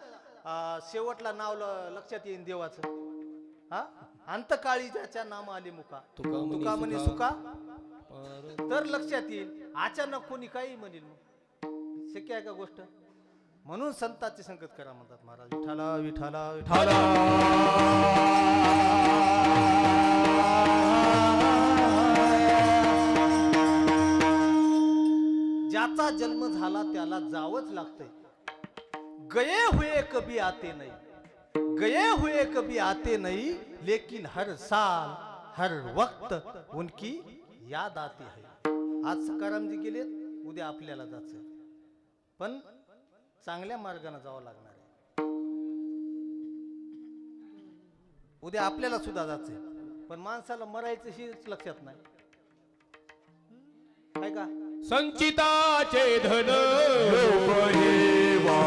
शेवटला नाव लक्षात येईन देवाचं. हा अंतकाळी ज्याच्या नाम आले मुका तुका म्हणे म्हणे सुका तर लक्षात येईल. अचानक कोणी काही म्हणेल मग शक्य आहे का गोष्ट? म्हणून संतांची संगत करा म्हणतात महाराज. विठाला विठाला विठाला. ज्याचा जन्म झाला त्याला जावंच लागतंय. गए हुए कभी आते नहीं, गए हुए कभी आते नहीं, लेकिन हर साल हर वक्त उनकी याद आती है. आज सकारामजी गेलेत, उद्या आपल्याला जायचं, पण चांगल्या मार्गाने जावं लागणार आहे. उद्या आपल्याला सुद्धा जायचंय, पण माणसाला मरायचं हेच लक्षात नाही. काय का संचिताचे धन लोभ हेवा.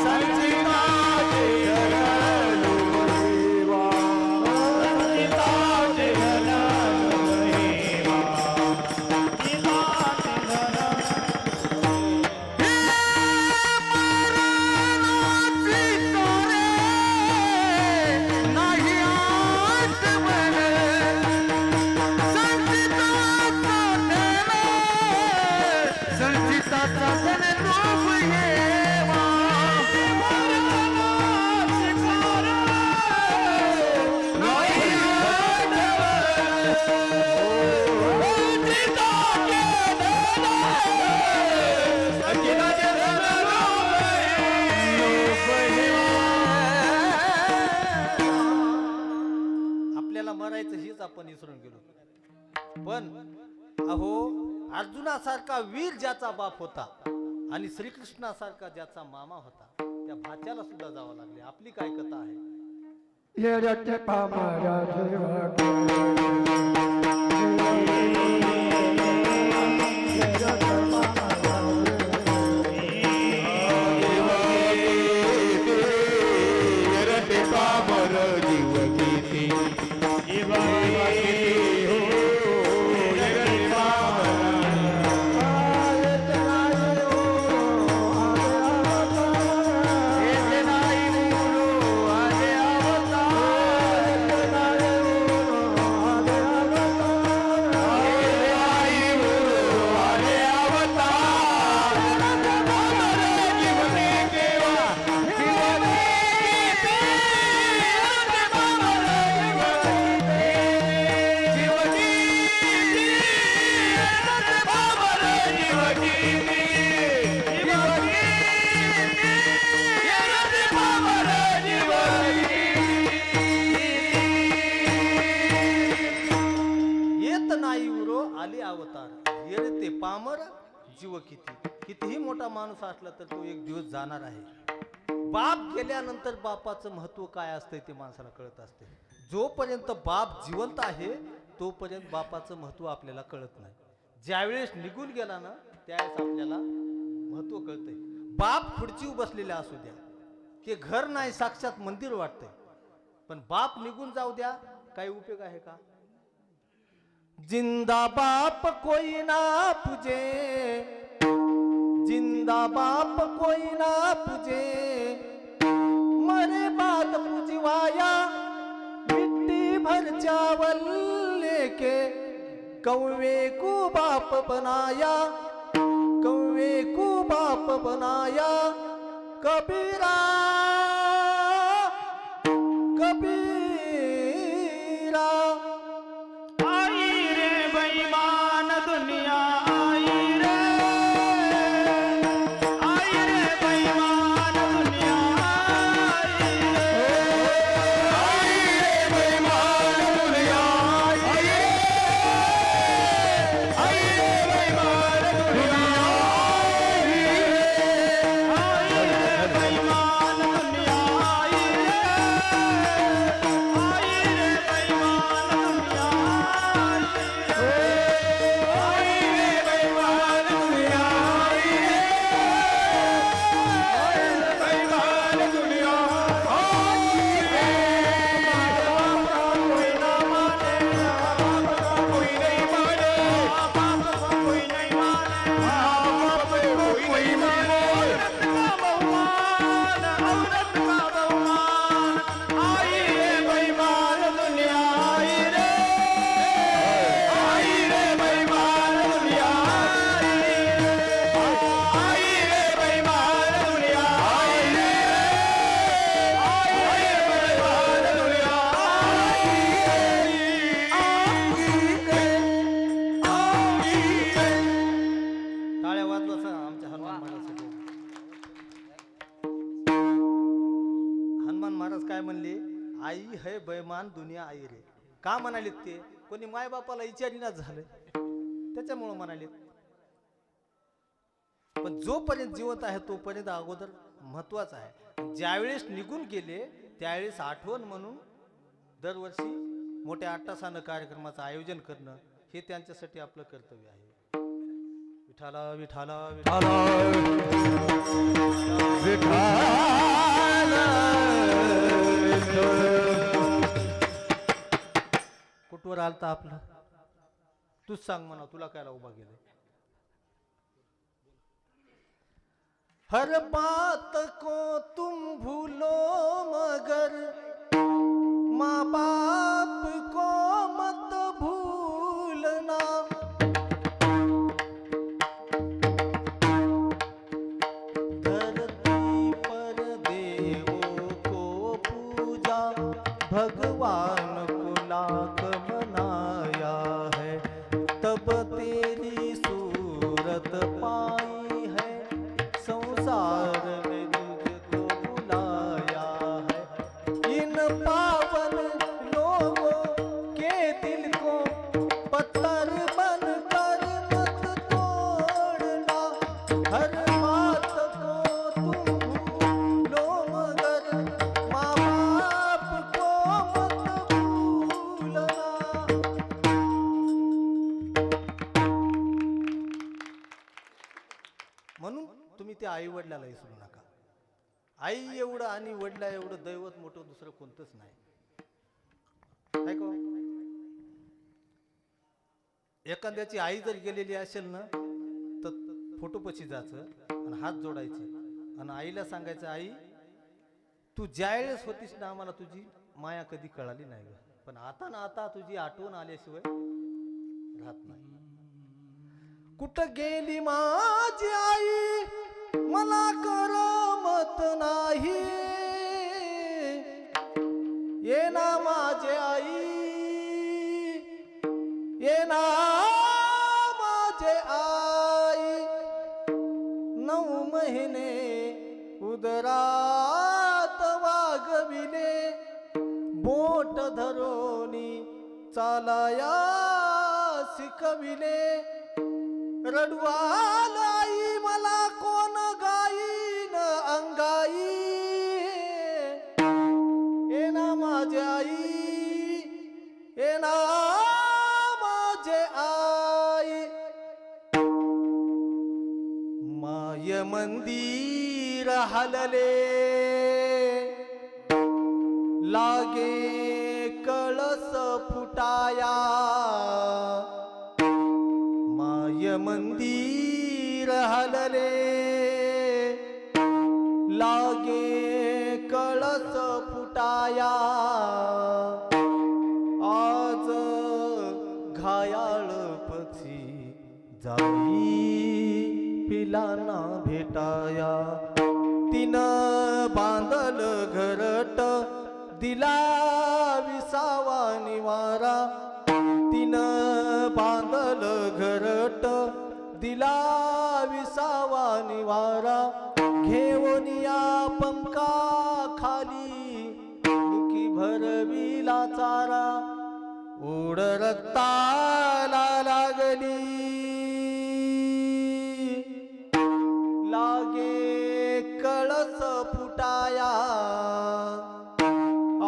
संचिताचे धन लोभ हेवा. संचिताचे धन लोभ हेवा. संचिताचे धन मरायचं हेच आपण विसरून गेलो. पण अहो अर्जुनासारखा वीर ज्याचा बाप होता आणि श्रीकृष्णासारखा ज्याचा मामा होता, त्या भाच्याला सुद्धा जावं लागले. आपली काय कथा आहे? पामर जीव कितीही मोठा माणूस असला तर तो एक दिवस जाणार आहे. बाप गेल्यानंतर बापाचं महत्व काय असतंय ते माणसाला कळत असते. जोपर्यंत बाप जिवंत आहे तोपर्यंत बापाचं महत्व आपल्याला कळत नाही. ज्यावेळेस निघून गेला ना त्यावेळेस आपल्याला महत्व कळतंय. बाप खुर्चीवर बसलेला असू द्या, ते घर नाही साक्षात मंदिर वाटतंय, पण बाप निघून जाऊ द्या, काही उपयोग आहे का? जिंदा बाप कोई ना पूजे, जिंदा बाप कोई ना पूजे, मरे बाद पूजवाया, मिट्टी भर चावल लेके कौवे को बाप बनाया, कौवे को बाप बनाया, कबीरा कबीरा. काय म्हणले, आई है बैमान दुनिया आई रे. का म्हणालेत ते? कोणी मायबापाला विचारीनाच झालं, त्याच्यामुळं म्हणालेत. पण जोपर्यंत जिवंत आहे तोपर्यंत अगोदर महत्वाचं आहे. ज्यावेळेस निघून गेले त्यावेळेस आठवण म्हणून दरवर्षी मोठ्या अट्टासानं कार्यक्रमाचं आयोजन करणं हे त्यांच्यासाठी आपलं कर्तव्य आहे. विठाला विठाला विठाला कुठवर आलता आपला? तूच सांग म्हणा, तुला कायला उभा गेलं? हर बात को तुम भूलो मगर माँ बाप को मत भूलना. धरती पर देवों को पूजा भगवान को लाख मनाया है. तब तेरी सूरत पाई है, संसार में तुझको बुलाया है. इन पावन लोगों के दिल को पत्थर बनकर मत तोड़ना. हर बात को तुम भूलो मगर माँ बाप को मत भूलना. म्हणून तुम्ही त्या आई वडिलाला विसरू नका. आई एवढं आणि वडिला एवढं दैवत मोठं दुसरं कोणतंच नाही. काय का? एखाद्याची आई जर गेलेली असेल ना तर फोटोपाशी जायचं आणि हात जोडायचं आणि आईला सांगायचं, आई तू ज्यावेळेस होतीस ना आम्हाला तुझी माया कधी कळाली नाही ग, पण आता ना आता तुझी आठवण आल्याशिवाय राहत नाही. कुठं गेली माझी आई मला करमत नाही. ये ना माझे आई, ये ना माझे आई. 9 महिने उदरात वागविले, बोट धरोनी चालाया शिकविले. रडवाल आई मला कोण गाईन अंगाई. ये ना माझे आई, ये ना माझे आई. माय मंदिर हलले, लागे कळस फुटाया. माय मंदिर हलले, लागे कळस फुटाया. आज घायाळ पक्षी जाई पिलाना भेटाया. तिनं बांधल घरट दिला विसावा निवारा. तिनं बांधल घरट दिला विसावा निवारा. घेऊनिया पंखा खाली दुखी भरविला चारा. ओढ रक्ताला लागली, लागे कळस फुटाया.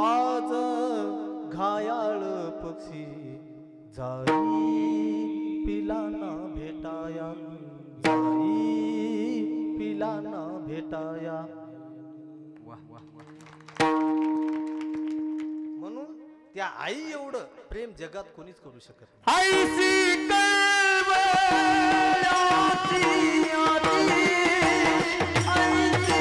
आज घायाळ पक्षी जाई पिलाना भेटाया. जाई पिलाना भेटाया. म्हणून त्या आई एवढं प्रेम जगात कोणीच करू शकत नाही. ऐसी कळवळाची आती, ऐसी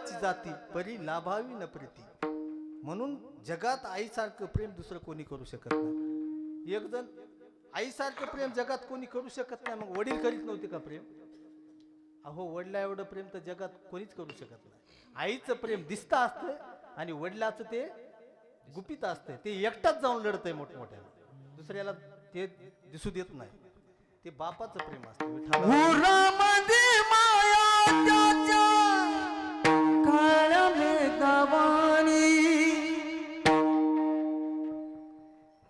वडिलाची जाती परी लाभावी न प्रीती. म्हणून जगात आईसारखं प्रेम दुसरं कोणी करू शकत नाही. एक जण आईसारखं प्रेम जगात कोणी करू शकत नाही, मग वडील करीत नव्हते का प्रेम? अहो, वडिला एवढं प्रेम तर जगात कोणीच करू शकत नाही. आईचं प्रेम दिसतं असतं आणि वडिलाचं ते गुपित असतंय. ते एकटाच जाऊन लढतंय मोठमोठ्याला, दुसऱ्याला ते दिसू देत नाही. ते बापाचं प्रेम असतं. विठ्ठला उरामध्ये माया त्याच्या काळ्या मेघवाणी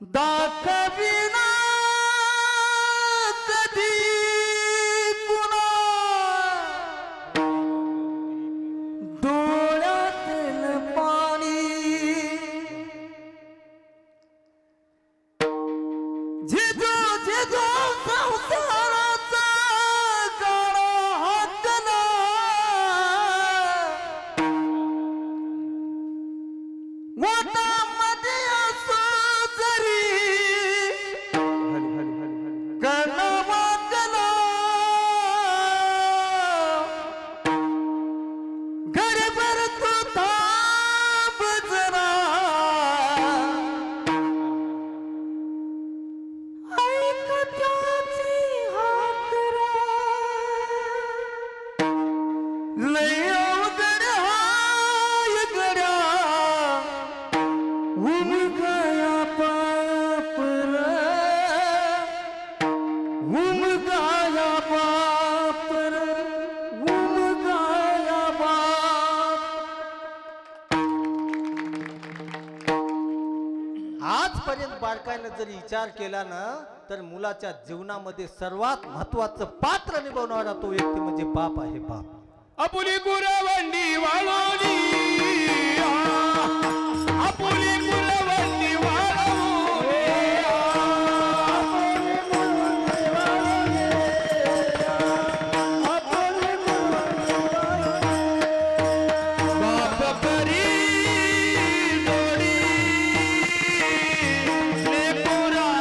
दाखविना कधी कुणा डोळ्यातील पाणी झिजू झिजू संसाराचा गाडा हातला मोठामध्ये असो जरी कणा वाटला घरभर तू थांब जरा लय अवघड हाय गड्या उमगाया पापर उमगाया पापर उमगाया बाप. आजपर्यंत बारकाईनं जरी विचार केला ना, तर मुलाच्या जीवनामध्ये सर्वात महत्वाचं पात्र निभावणारा तो व्यक्ती म्हणजे बाप आहे. बाप आपुली गुरवंडी वाळवली आपुली गुरवंडी वाळवली बाप करी जोडी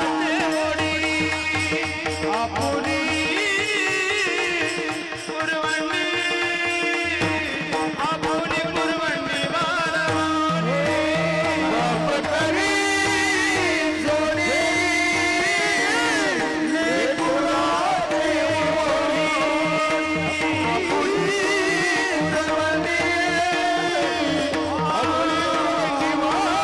लेकराचे ओढी आपुली गुरवंडी आपुली गुरवंडी वाळवली बाप करी जोडी लेकराचे ओढी आपुली गुरवंडी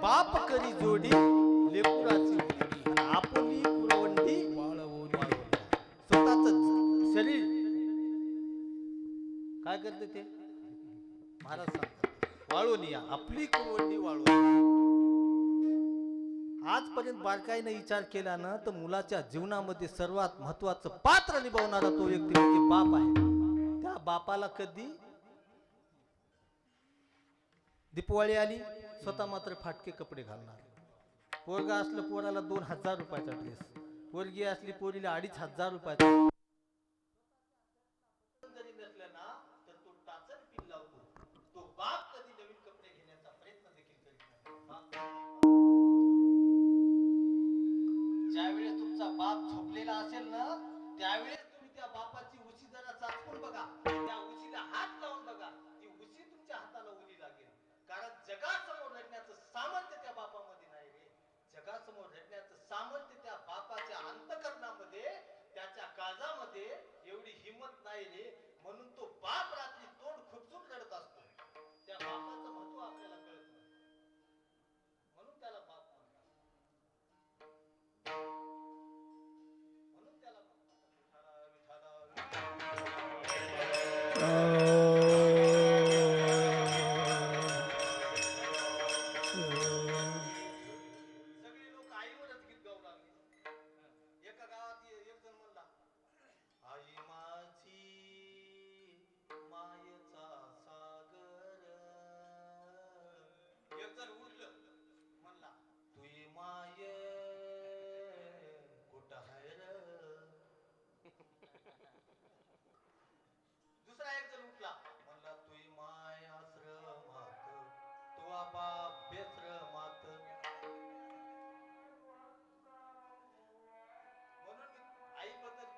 बाप करी जोडी लेकुराची ओढी, आपुली कुरवंडी वाळवली. स्वतःच शरीर काय करते ते महाराज सांगतात, वाळवली आपली कुरवंडी वाळवली. आजपर्यंत बारकाईने विचार केला ना, तर मुलाच्या जीवनामध्ये सर्वात महत्वाचं पात्र निभावणारा तो व्यक्ती म्हणजे बाप आहे. त्या बापाला कधी दीपावली आली, स्वतः मात्र फाटके कपडे घालणार. पोरगा असलं पोराला 2000 रुपयाचा ड्रेस, पोरगी असली पोरीला 2500 रुपयाचा. जरी नसलं ना, तर तो टाचन पिन लावतो. तो बाप कधी नवीन कपडे घेण्याचा प्रयत्न देखील करीत नाही. ज्यावेळेस तुमचा बाप झोपलेला असेल ना, त्यावेळेस तुम्ही त्या बापाची उशी जरा चाचपून बघा, त्या उशीला हात लावून बघा, ती उशी तुमच्या हाताला उली लागेल. कारण जगासमोर लढण्याचं सामर्थ्य त्या बापामध्ये नाही रे. जगासमोर लढण्याचं सामर्थ्य त्या बापाच्या अंतःकरणामध्ये, त्याच्या काळजामध्ये एवढी हिंमत नाही रे. म्हणून तो बाप रात्री तोंड खुपसून लढत असतो. त्या बापाचं महत्व आपल्याला कळत नाही, म्हणून त्याला बाप म्हणतात. म्हणून त्याला सगळे लोक आईवरच गीत गाऊ लागले. एका गावात एक जण म्हणला, आई माझी मायेचा सागर. एक जण उरलं म्हणला, तुई माये कुठं आहे र. दुसरा एक जण उठला म्हणला, तुई माय आश्रमात तुआ बाप बेश्रमात. म्हणून आई बद्दल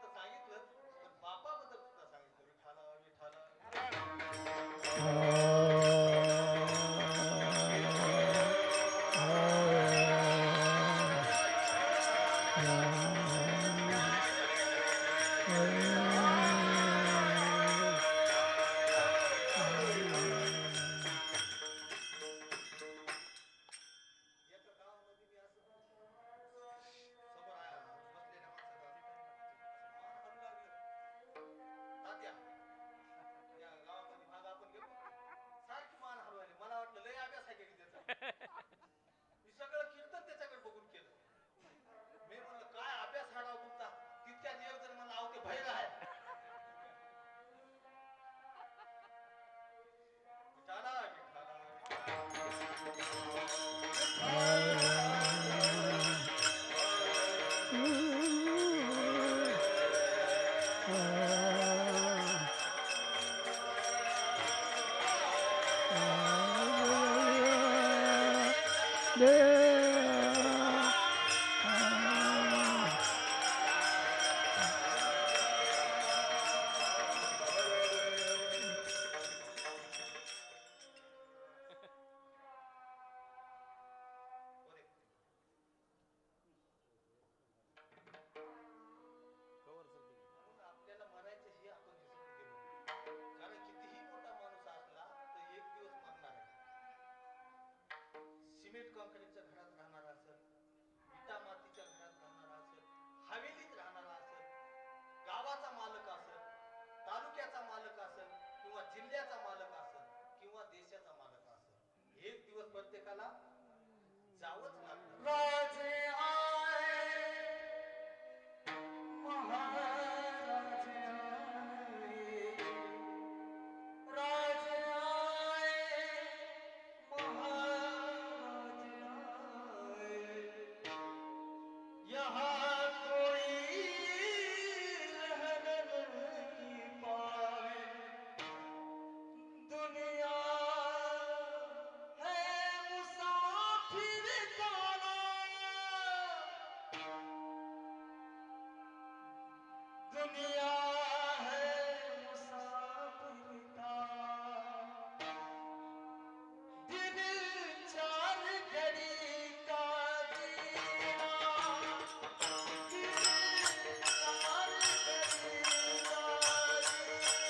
किंवा जिल्ह्याचा मालक असेल किंवा देशाचा मालक असेल, एक दिवस प्रत्येकाला जावंच लागतं. राजे आए महाराज आए, राजे आए महाराज आए, यहाँ कोई रह नहीं पाए, दुनिया है मुसाफिर खाना, दुनिया है मुसाफिर का, दिन चार घड़ी का जीना, दिन चार घड़ी का जीना,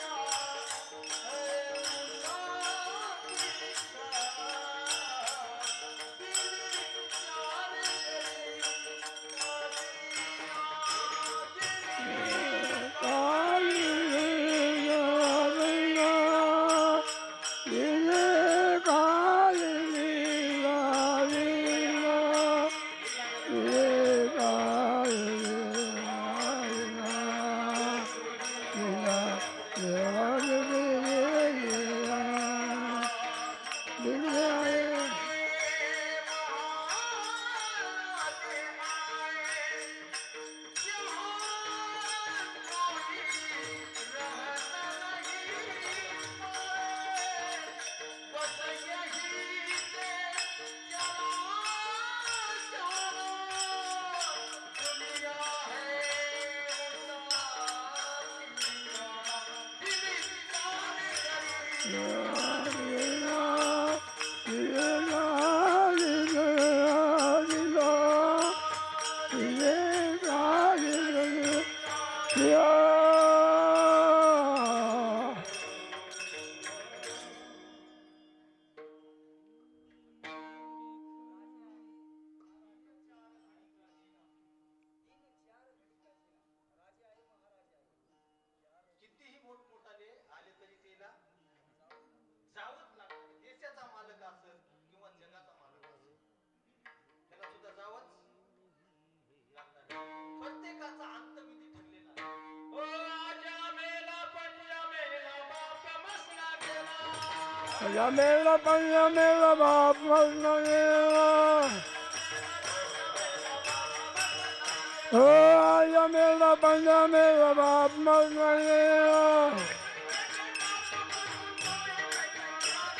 दुनिया है मुसाफिर का, दिन चार घड़ी का कितीही मोठमोठाले आले तरी त्याला जावंच लागतं. देशाचा मालक असेल किंवा जगाचा मालक असेल, त्याला सुद्धा जावंच लागणार. प्रत्येकाचा अंतविधी ठरलेला आहे. ओ आजा मेला पंजा मेला बाप मसला गेला, या मेरा बाप मरना गेला, ओ या मेरा बाप मरना गेला,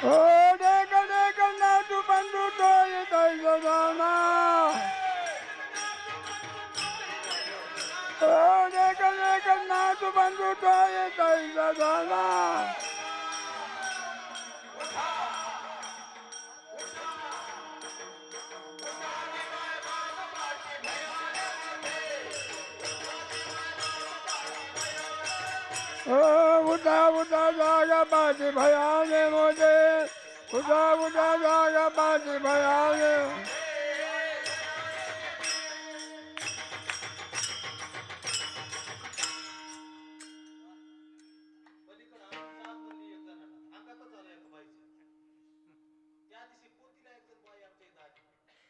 ओ देख ना तू बंधु तो ये कैसा जाना, ओ देख ना तू बंधु तो ये कैसा जाना. उठा उठा जागा बाजी भयाने मुझे, उठा उठा जागा बाजी भयाने. पलीकडं आम्ही जात म्हणली एक जणांना, अंगातच आलं एका बाईच्या. त्या दिवशी पोतीला एक जण बाई आमच्या इथं आली.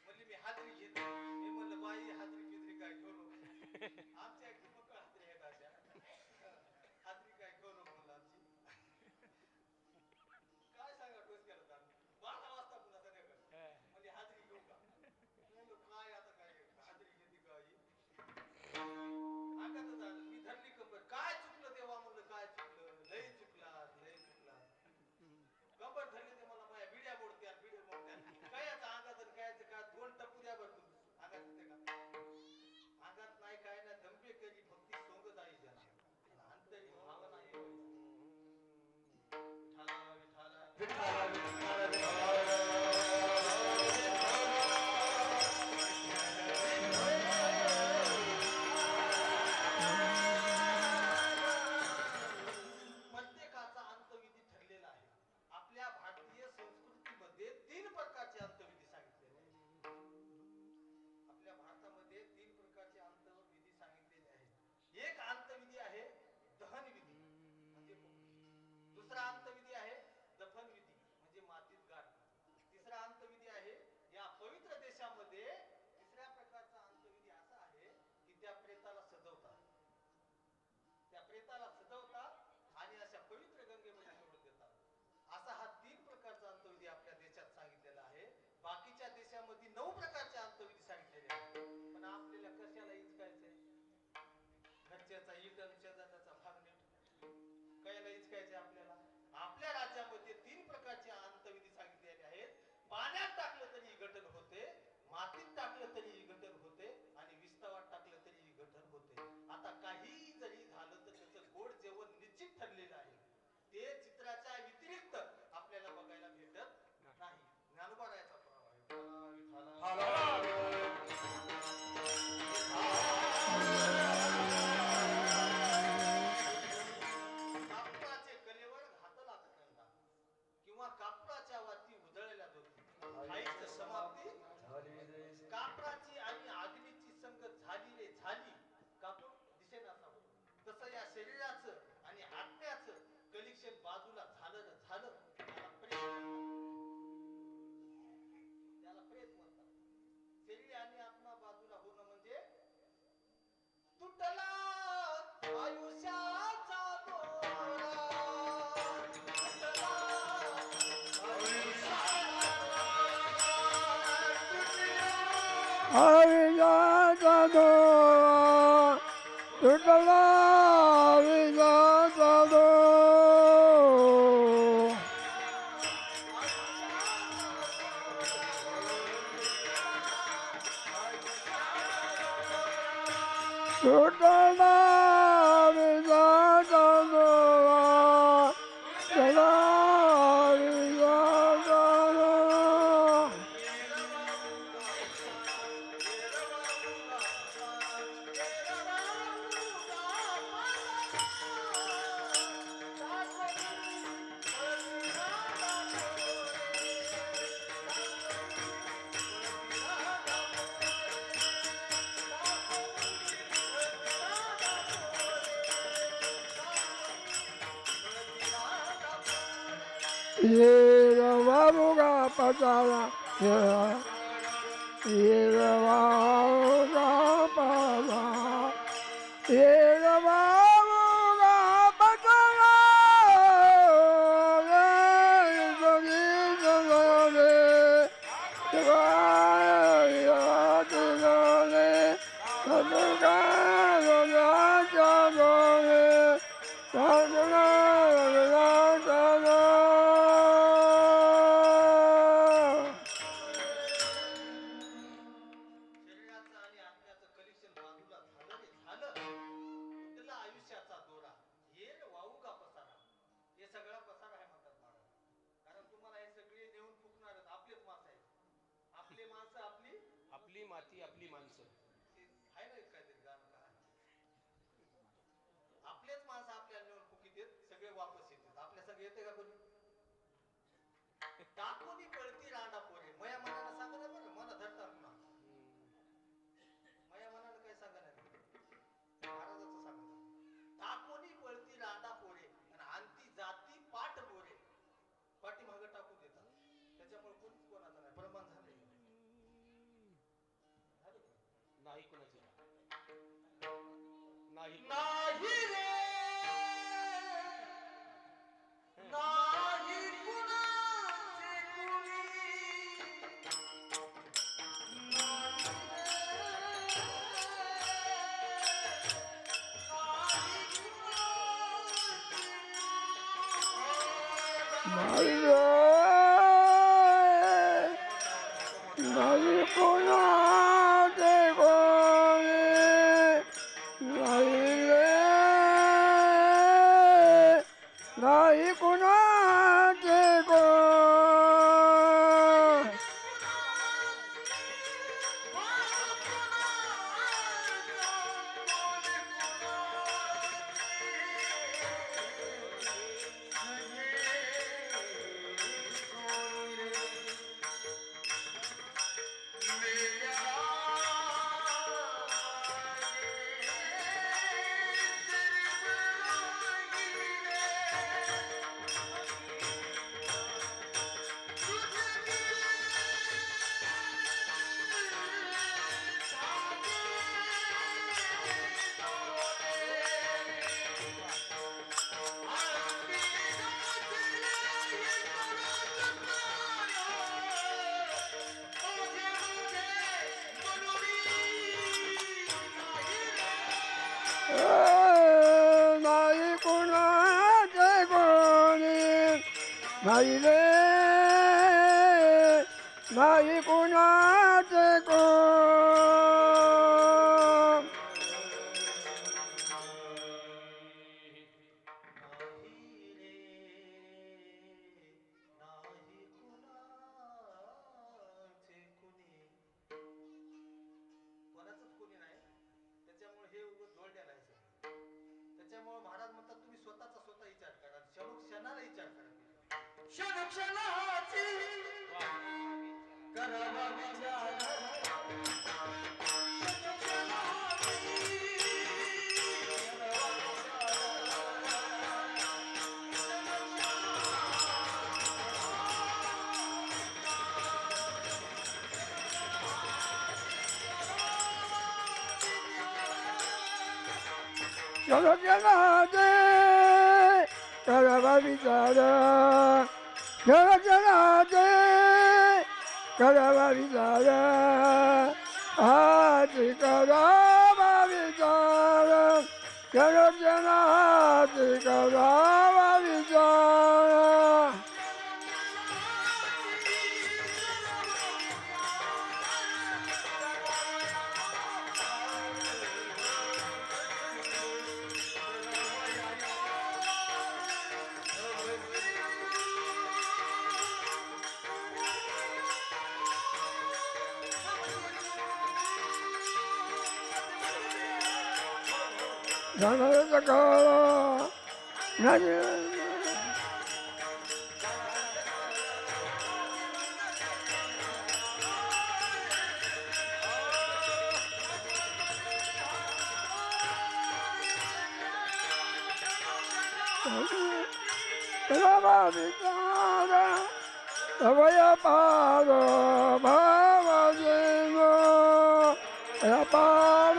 म्हणली मी हाजरी घेते. मी म्हणलं बाई हाजरी बिजरी काय घेऊ नको. आमच्या इकडे मग हाजरी आहेत अशा. हाजरी काय घेऊ नको म्हणलं आमची. काय सांगा डोस केला तर 12 वाजता पुन्हा संध्याकाळी. म्हणजे हाजरी घेऊ का? दुसरा अंतविधी आहे दफन विधी म्हणजे मातीत गाडणे. तिसरा अंतविधी आहे या पवित्र देशामध्ये तिसऱ्या प्रकारचा अंतविधी असा आहे की त्या प्रेताला सजवतात. त्या प्रेताला सजवतात आणि अशा पवित्र गंगेमध्ये सोडून देतात. असा हा 3 प्रकारचा अंतविधी आपल्या देशात सांगितलेला आहे. बाकीच्या देशामध्ये 9 प्रकारचे अंतविधी सांगितलेले आहेत. पण आपल्याला कशाला इचकायचंय? घरच्याचा इटन शेजारचा भागनेट कायला इचकायचंय आपल्याला? आपल्या राज्यामध्ये 3 प्रकारचे अंतविधी सांगितलेले आहेत. पाण्यात टाकलं तरी गटन होते, मातीत टाकलं तरी गटन होते आणि विस्तवात टाकलं तरी गटन होते. आता काही जरी झालं तर त्याचं गोड जेवण निश्चित ठरलेलं आहे. ते चित्राच्या व्यतिरिक्त आपल्याला बघायला भेटत नाही. ज्ञानोबारायाचा पुरावा आहे. कापडाचे कलेवर घातला कंडा किंवा कापडाच्या वाती उजळल्या दोन आईच समाप्ती कापडाची आणि अग्नीची संगत झाली रे झाली. कापूर दिसेना सावं. तसं या शरीराचं आणि आत्म्याचं कलिक्षण बाजूला झालं झालं त्याला प्रेत म्हणतात. शरीर आणि आत्मा बाजूला होणं म्हणजे तुटला आयुष्याचा दोरा. हरिनाचा दोरा तुटला हरिनाचा दोरा तुटला हरिनाचा दोरा तुटला हरिनाचा दोरा. Yevavuga patala, Yevavuga patala, Yevavuga patala, शरीराचं आणि आत्म्याचं कलिक्षण बाजूला झालं रे झालं. तुटला आयुष्याचा दोरा येल वाहू का पसारा. हे सगळा पसारा आहे म्हणतात महाराज. कारण तुम्हाला हे सगळे नेऊन फुकणार आपलेच माणसं आहेत. आपले माणसं आपली माती आपली माणसं. आहे ना काहीतरी गाणं का? आपलेच माणसं आपल्याला नेऊन फुकीत येत सगळे वापस येतात. आपल्या सगळे येते का कोणी? टाकूनी पळती रांडा पोरे. मया मनाला सांगा ना बरं. मला धरतात ना मया मनाला काय सांगा नाही महाराजाचं सांगा. टाकूनी पळती रांडा पोरे आणि अंती जाती पाठ बोरे. पाठीमागं टाकून देतात. त्याच्यामुळे कोणीच कोणाचं नाही. प्रमाण झालंय नाही कोणाचे नाही नाही रे नाही कुणाचे कुणी. नाही कोणाचे कोणी नाही रे नाही कोणाचे कोण. नाही रे नाही कुणाचे कोण कोणाचंच कोणी नाही त्याच्यामुळे हे उगाच जोडलेलं आहे सगळं. त्याच्यामुळे महाराज म्हणतात तुम्ही स्वतःचा स्वतः विचार करा क्षणाला विचार करा क्षणाची करावा विचार चलो जनादे करावा विचार चलो जनादे करावा विचार आज करावा विचार चलो जनादे करावा विचार धनाचा काळा नाही करावा विचार अवया पार भावजेनो अपार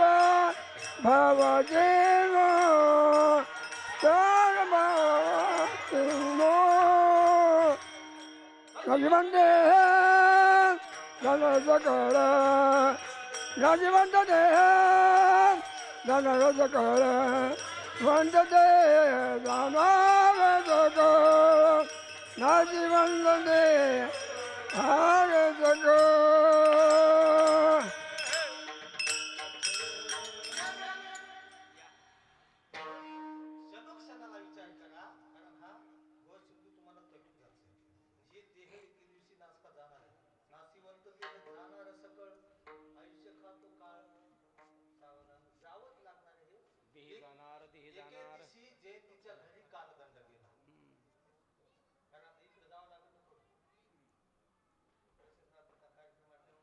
भावजेनो तर भावजेनो राजवंदे धनाचा काळा राजवंत दे धनाचा काळा वंद दे धनाचा काळा राजवंत दे हारचा काळा क्षणाला विचार करा कारण हा वर सिंधू तुम्हाला थकीत घालतो हे देह एके दिवशी नासका जाणार आहे नाशिवंत देह जाणार सकळ आयुष्य खातो काळ सावधान जावंच लागणार आहे देह जाणार देह एके जाणार दिवशी जयंतीच्या घरी कालदंड गेला कारण आता इकडे जावं लागत होतं. कार्यक्रम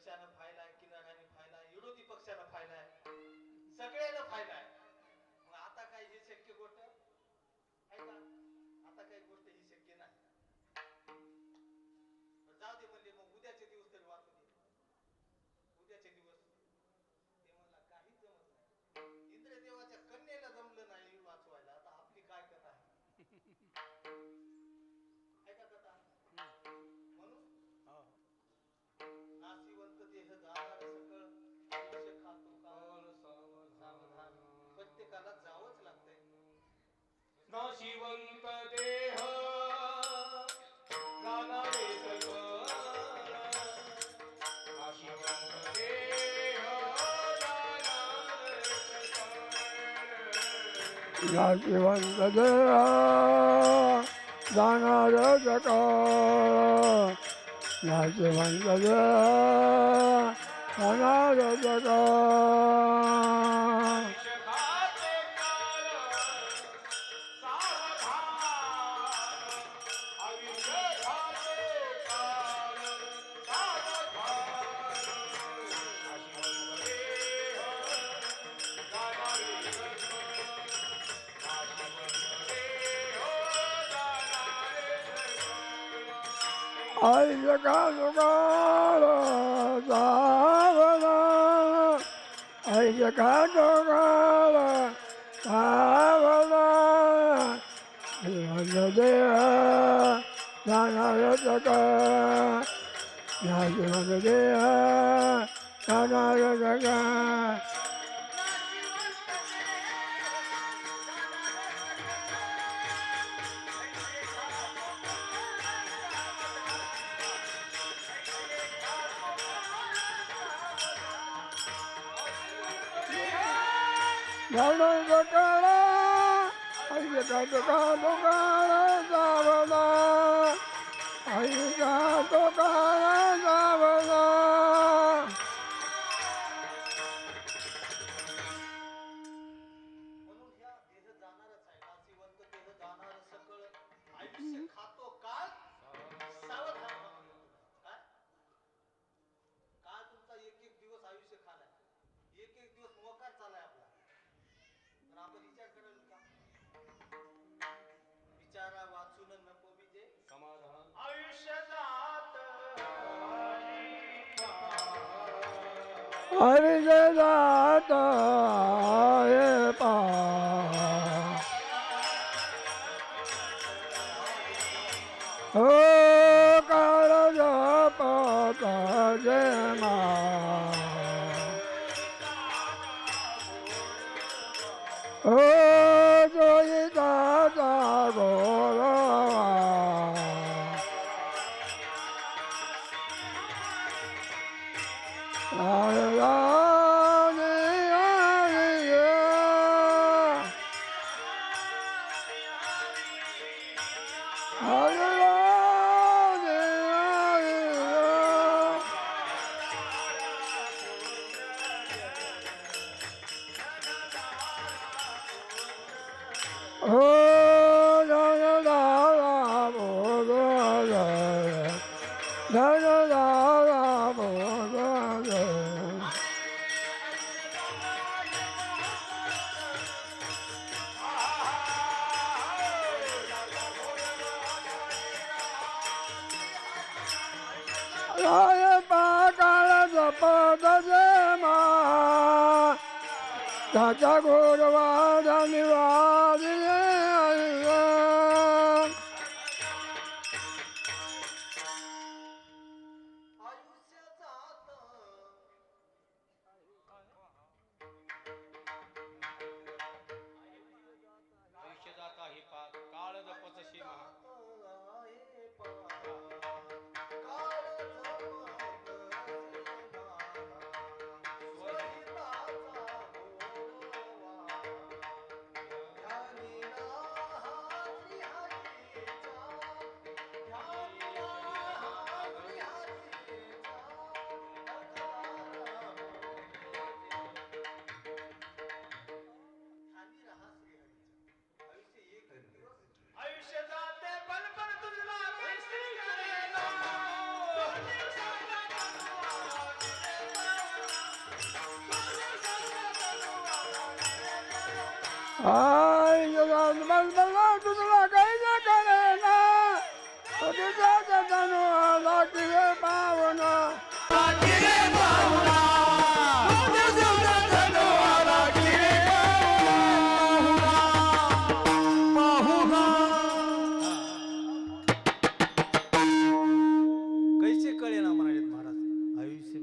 पक्षानं फायलाय, किनाऱ्याने फायलाय, विरोधी पक्षानं फायलाय, सगळ्यानं फायलाय. मग आता काय हे शक्य गोष्ट आहे का? आता काही गोष्ट ही शक्य नाही. जाऊ दे म्हणले, मग उद्याचे दिवस तरी वाचू दे. उद्याचे दिवस ते म्हणला काहीच जमत नाही. इंद्रदेवाच्या कन्येला जमलं नाही वाचवायला, आता आपली काय कथा आहे? आहे का कथा? म्हणून नाशिवंत देह जाणार सकळ, आयुष्य खातो काळ सावधान. प्रत्येकाला जावंच लागतंय. नाशिवंत देह जाणारे सकळ, नाशिवंत देह जाणारे सकळ. नाशिवंत देह जाणार सकळ, नाशिवंत देह जाणार सकळ. खाते काळ सावधान, आयुष्य खाते काळ सावधान. नाशिवंत देह जाणारे सकळ, नाशिवंत देह जाणारे सकळ. आयुष्य खातो काळ सावधान, आयुष्य खातो काळ सावधान. नाशिवंत देह जाणार सकळ, नाशिवंत देह जाणार सकळ. जाणार सकळ, आयुष्य खातो काळ सावधान, आयुष्य खातो काळ सावधान. म्हणून ह्या देह जाणारच आहे. नाशिवंत देह जाणार सकळ, आयुष्य खातो काळ सावधान. काय? काळ तुमचा एक एक दिवस आयुष्य खालाय, एक एक दिवस मोकार चालाय आपला. तर आपण विचार करायला का? विचारा वाचून नको विजे समाधान आयुष्य जात आयुष्य जात आहे पार, हो काळ जपत जेमा, हो जोईताचा गोरवा. जपत जेमा, त्याचा गोरवा धन्यवाद. आयुष्य जात आयुष्य जात आहे पार, काळ जपत सीमा. आहे पार, काळ जपत सीमा, स्वहिताचा गोरवा. हाय तुला काही ना कळेना तुझ्या तनु आला की रे पावना कैसे कळे ना म्हणाले महाराज आयुष्य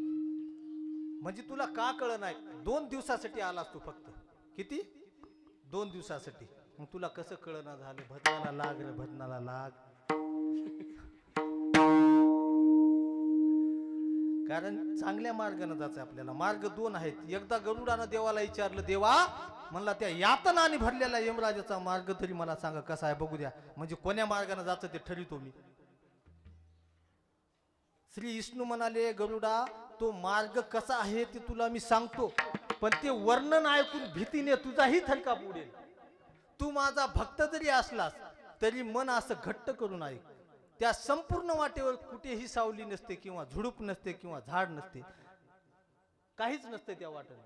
म्हणजे तुला का कळ नाही 2 दिवसासाठी आलास तू फक्त किती 2 दिवसासाठी मग तुला कसं कळना झालं भजनाला लाग रे भजनाला लाग कारण चांगल्या मार्गाने जायचं आपल्याला मार्ग 2 आहेत एकदा गरुडानं देवाला विचारलं देवा म्हणला त्या यातनाने भरलेला यमराजाचा मार्ग तरी मला सांगा कसा आहे बघू द्या म्हणजे कोण्या मार्गाने जायचं ते ठरवितो मी श्री विष्णू म्हणाले गरुडा तो मार्ग कसा आहे ते तुला मी सांगतो पण ते वर्णन ऐकून भीतीने तुझाही थरकाप उडेल तू माझा भक्त जरी असलास तरी मन असं घट्ट करून ऐक त्या संपूर्ण वाटेवर कुठेही सावली नसते किंवा झुडूप नसते किंवा झाड नसते काहीच नसते त्या वाटेला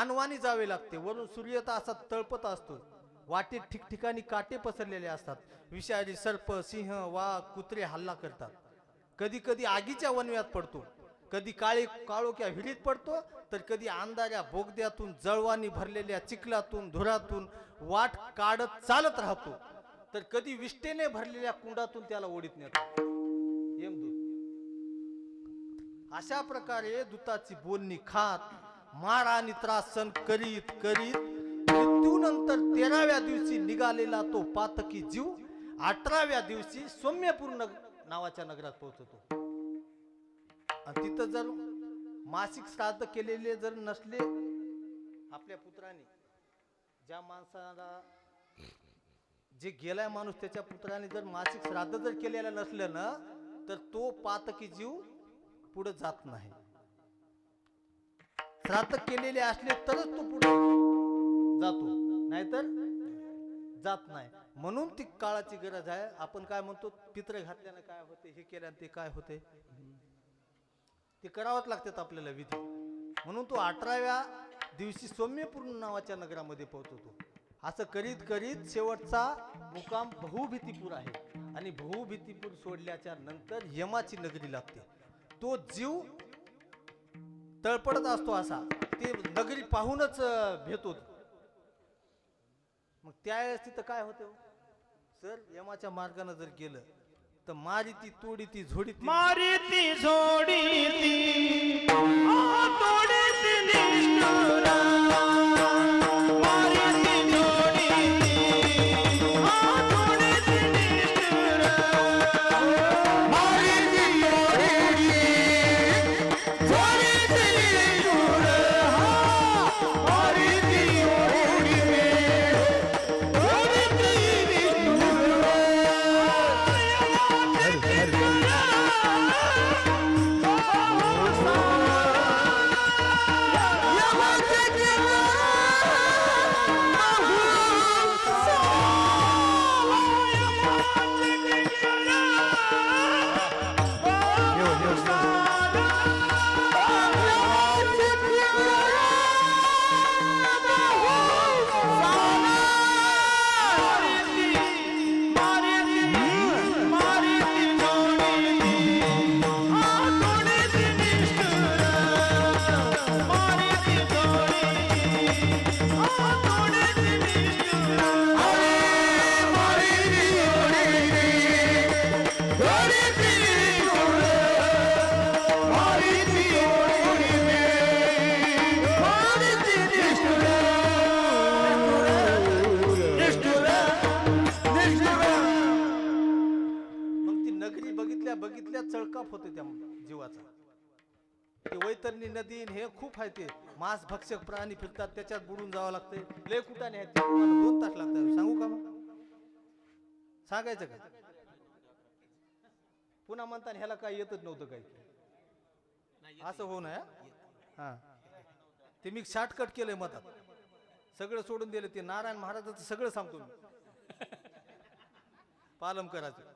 अनवाणी जावे लागते वरून सूर्य तर असा तळपत असतो वाटेत ठिकठिकाणी काटे पसरलेले असतात विषारी सर्प सिंह वाघ कुत्रे हल्ला करतात कधी कधी आगीच्या वनव्यात पडतो कधी काळोख्या विहिरीत पडतो तर कधी अंधाऱ्या बोगद्यातून जळवानी भरलेल्या चिखलातून धुरातून वाट काढत चालत राहतो तर कधी विष्टेने भरलेल्या कुंडातून त्याला ओढीत नेतो यमदूत अशा प्रकारे दूताची बोलणी खात मार आणि त्रास सहन करीत करीत मृत्यूनंतर 13व्या दिवशी निघालेला तो पातकी जीव 18व्या दिवशी सौम्यपूर्ण नावाच्या नगरात पोहोचतो आणि तिथं जर मासिक श्राद्ध केलेले जर नसले आपल्या पुत्राने ज्या माणसाला जे गेलाय माणूस त्याच्या पुत्राने जर मासिक श्राद्ध जर केलेलं नसलं ना तर तो पातकी जीव पुढे जात नाही श्राद्ध केलेले असले तरच तो पुढे जातो नाहीतर जात नाही म्हणून ती काळाची गरज आहे आपण काय म्हणतो पित्र घातल्यानं काय होते हे केल्यानं ते काय होते ते करावंच लागतात आपल्याला विधी म्हणून तो 18व्या दिवशी सौम्यपूर्ण नावाच्या नगरामध्ये पोहोचतो असं करीत करीत शेवटचा मुकाम बहुभीतीपूर आहे आणि बहुभीतीपूर सोडल्याच्या नंतर यमाची नगरी लागते तो जीव तळपडत असतो असा ते नगरी पाहूनच भेटतो मग त्यावेळेस तिथं काय होतं सर यमाच्या मार्गाने जर गेलं तर मारिती तोडीती झोडीती मारिती झोडीती तोडीती निष्ठुरा मारिती झोडीती तोडीती निष्ठुरा मारिती झोडीती निष्ठुरा मारिती बघितल्या चळकाप होते त्या जीवाचा ते वैतरणी नदी हे खूप आहे ते मांस भक्षक प्राणी फिरतात त्याच्यात बुडून जावं लागतंय लय कुटाने आहेत 2 तास लागतात सांगू का मग सांगायचं का पुन्हा म्हणताना ह्याला काय येतच नव्हतं काही असं होऊ नये हा ते मी शॉर्टकट केलंय मतात सगळं सोडून दिलं ते नारायण महाराजाचं सगळं सांगतो मी पालम करायचं.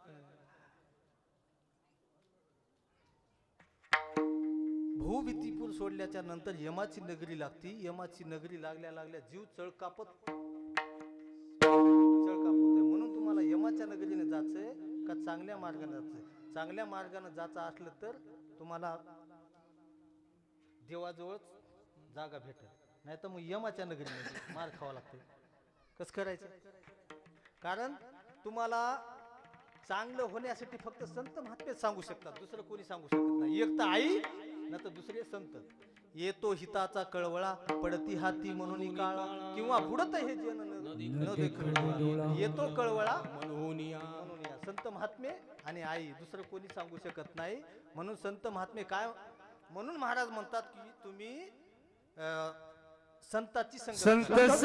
भूभीतीपूर सोडल्याच्या नंतर यमाची नगरी लागती. यमाची नगरी लागल्या लागल्या जीव चळकापत होते. म्हणून तुम्हाला यमाच्या नगरीने जायचंय का चांगल्या मार्गाने जायचंय? चांगल्या मार्गाने जायचं असलं तर तुम्हाला देवाजवळ जागा भेटेल, नाही तर मग यमाच्या नगरीमध्ये मार खावा लागतो. कसं करायचं? कारण तुम्हाला चांगलं होण्यासाठी फक्त संत महात्मेच सांगू शकतात, दुसरं कोणी सांगू शकत नाही. एक तर आई न तर दुसरे संत. येतो हिताचा कळवळा, पडती हाती म्हणून काळा, किंवा बुडत हे जन न देखळा. येतो कळवळा म्हणून या. संत महात्मे आणि आई, दुसरं कोणी सांगू शकत नाही. म्हणून संत महात्मे काय, म्हणून महाराज म्हणतात की तुम्ही संताची संगत करा.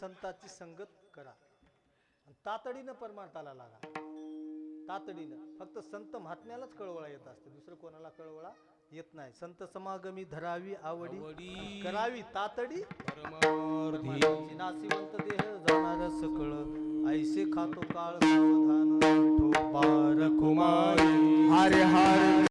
संताची संगत करा, तातडीनं परमार्थाला लागा. तातडीनं फक्त संत महात्म्यालाच कळवळा येत असते, दुसरं कोणाला कळवळा येत नाही. संत समागमी धरावी आवडी, करावी तातडी परमार्थी. नासिवंत देह जाणार सकळ, ऐसे खातो काळ सावधान, विठोबा रखुमाई. हरे हरे